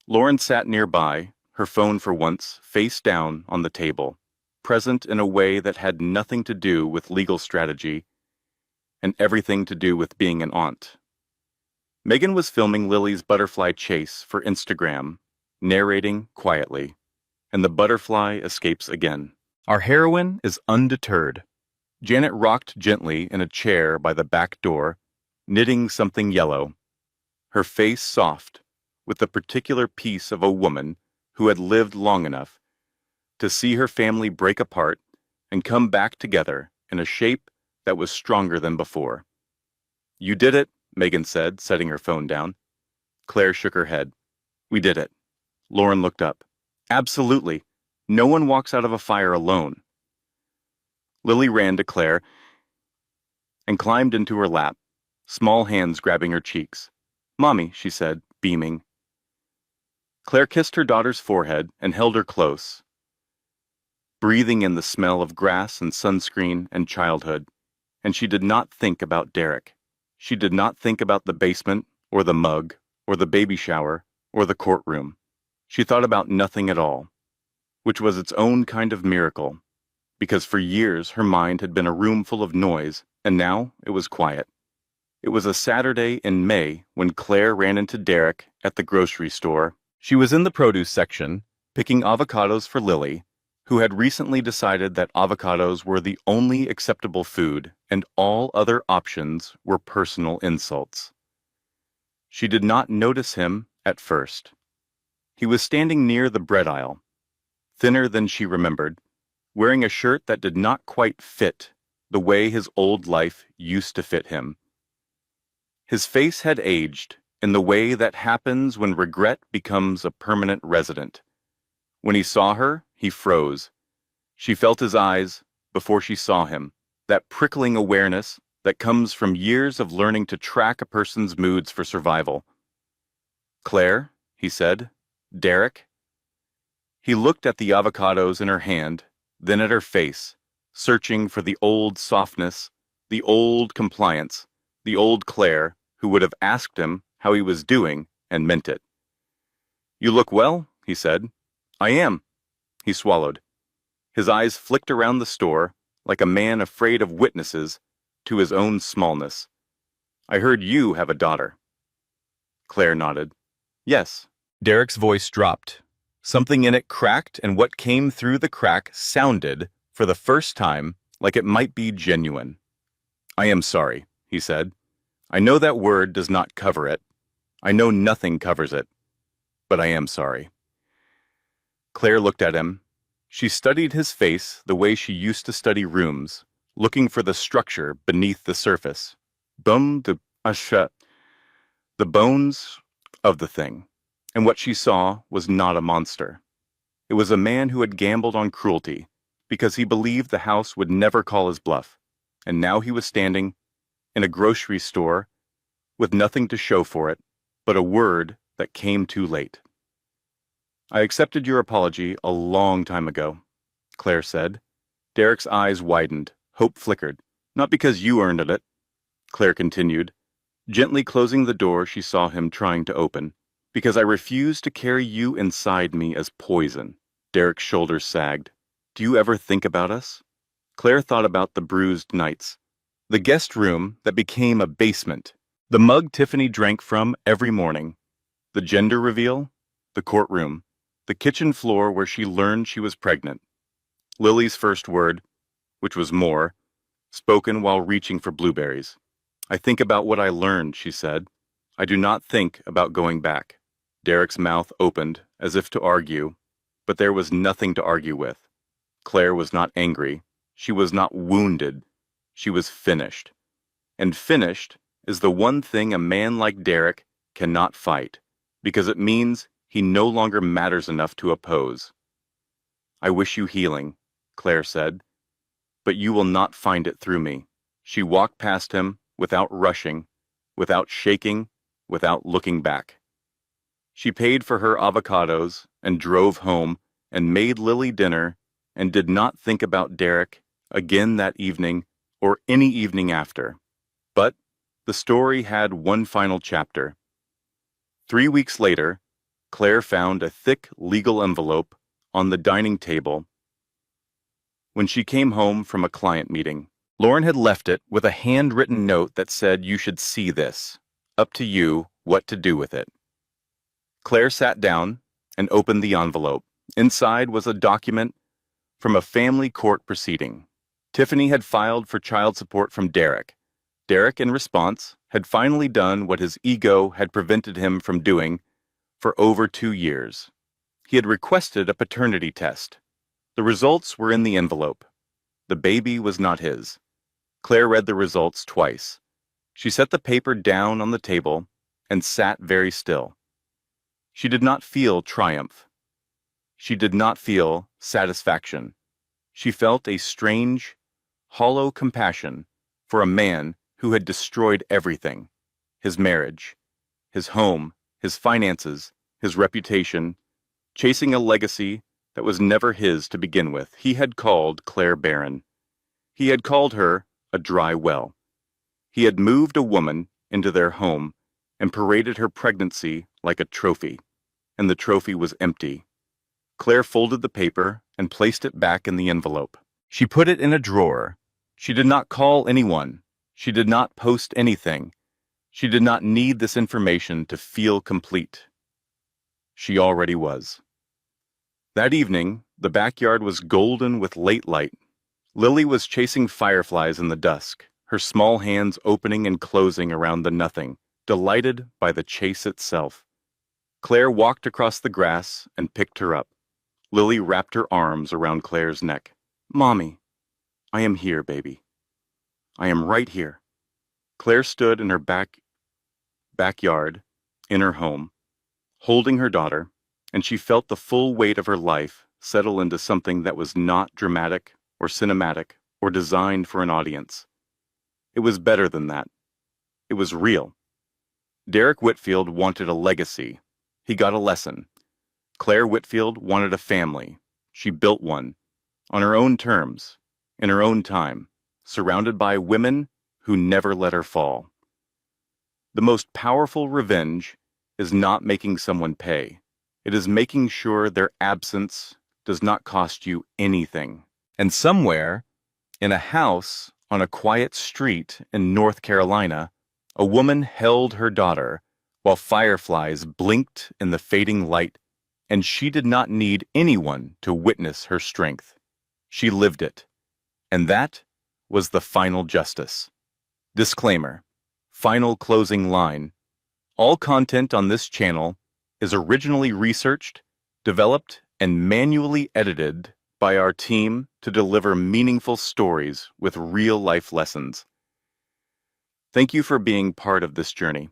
Lauren sat nearby, her phone for once face down on the table, present in a way that had nothing to do with legal strategy and everything to do with being an aunt. Megan was filming Lily's butterfly chase for Instagram, narrating quietly, and the butterfly escapes again. Our heroine is undeterred. Janet rocked gently in a chair by the back door, knitting something yellow, her face soft, with the particular piece of a woman who had lived long enough to see her family break apart and come back together in a shape that was stronger than before. "You did it," Megan said, setting her phone down. Claire shook her head. "We did it." Lauren looked up. "Absolutely. No one walks out of a fire alone." Lily ran to Claire and climbed into her lap, small hands grabbing her cheeks. "Mommy," she said, beaming. Claire kissed her daughter's forehead and held her close, breathing in the smell of grass and sunscreen and childhood. And she did not think about Derek. She did not think about the basement, or the mug, or the baby shower, or the courtroom. She thought about nothing at all, which was its own kind of miracle, because for years her mind had been a room full of noise, and now it was quiet. It was a Saturday in May when Claire ran into Derek at the grocery store. She was in the produce section, picking avocados for Lily, who had recently decided that avocados were the only acceptable food and all other options were personal insults. She did not notice him at first. He was standing near the bread aisle, thinner than she remembered, wearing a shirt that did not quite fit the way his old life used to fit him. His face had aged in the way that happens when regret becomes a permanent resident. When he saw her, he froze. She felt his eyes before she saw him, that prickling awareness that comes from years of learning to track a person's moods for survival. "Claire," he said. "Derek?" He looked at the avocados in her hand, then at her face, searching for the old softness, the old compliance, the old Claire who would have asked him how he was doing and meant it. "You look well," he said. "I am." He swallowed. His eyes flicked around the store like a man afraid of witnesses to his own smallness. "I heard you have a daughter." Claire nodded. "Yes." Derek's voice dropped. Something in it cracked, and what came through the crack sounded, for the first time, like it might be genuine. "I am sorry," he said. "I know that word does not cover it. I know nothing covers it. But I am sorry." Claire looked at him. She studied his face the way she used to study rooms, looking for the structure beneath the surface. The bones of the thing. And what she saw was not a monster. It was a man who had gambled on cruelty, because he believed the house would never call his bluff. And now he was standing in a grocery store with nothing to show for it, but a word that came too late. "I accepted your apology a long time ago," Claire said. Derek's eyes widened. Hope flickered. "Not because you earned it," Claire continued, gently closing the door she saw him trying to open. "Because I refuse to carry you inside me as poison." Derek's shoulders sagged. "Do you ever think about us?" Claire thought about the bruised nights, the guest room that became a basement, the mug Tiffany drank from every morning, the gender reveal, the courtroom, the kitchen floor where she learned she was pregnant, Lily's first word, which was more, spoken while reaching for blueberries. "I think about what I learned," she said. "I do not think about going back." Derek's mouth opened as if to argue, but there was nothing to argue with. Claire was not angry. She was not wounded. She was finished. And finished is the one thing a man like Derek cannot fight, because it means he no longer matters enough to oppose. "I wish you healing," Claire said, "but you will not find it through me." She walked past him without rushing, without shaking, without looking back. She paid for her avocados and drove home and made Lily dinner and did not think about Derek again that evening or any evening after. But the story had one final chapter. 3 weeks later, Claire found a thick legal envelope on the dining table when she came home from a client meeting. Lauren had left it with a handwritten note that said, "You should see this. Up to you what to do with it." Claire sat down and opened the envelope. Inside was a document from a family court proceeding. Tiffany had filed for child support from Derek. Derek, in response, had finally done what his ego had prevented him from doing for over 2 years. He had requested a paternity test. The results were in the envelope. The baby was not his. Claire read the results twice. She set the paper down on the table and sat very still. She did not feel triumph. She did not feel satisfaction. She felt a strange, hollow compassion for a man who had destroyed everything: his marriage, his home, his finances, his reputation, chasing a legacy that was never his to begin with. He had called Claire barren. He had called her a dry well. He had moved a woman into their home and paraded her pregnancy like a trophy, and the trophy was empty. Claire folded the paper and placed it back in the envelope. She put it in a drawer. She did not call anyone. She did not post anything. She did not need this information to feel complete. She already was. That evening, the backyard was golden with late light. Lily was chasing fireflies in the dusk, her small hands opening and closing around the nothing, delighted by the chase itself. Claire walked across the grass and picked her up. Lily wrapped her arms around Claire's neck. "Mommy, I am here, baby. I am right here." Claire stood in her backyard, in her home, holding her daughter, and she felt the full weight of her life settle into something that was not dramatic or cinematic or designed for an audience. It was better than that. It was real. Derek Whitfield wanted a legacy. He got a lesson. Claire Whitfield wanted a family. She built one, on her own terms, in her own time, surrounded by women who never let her fall. The most powerful revenge is not making someone pay. It is making sure their absence does not cost you anything. And somewhere, in a house on a quiet street in North Carolina, a woman held her daughter while fireflies blinked in the fading light, and she did not need anyone to witness her strength. She lived it. And that was the final justice. Disclaimer. Final closing line. All content on this channel is originally researched, developed, and manually edited by our team to deliver meaningful stories with real-life lessons. Thank you for being part of this journey.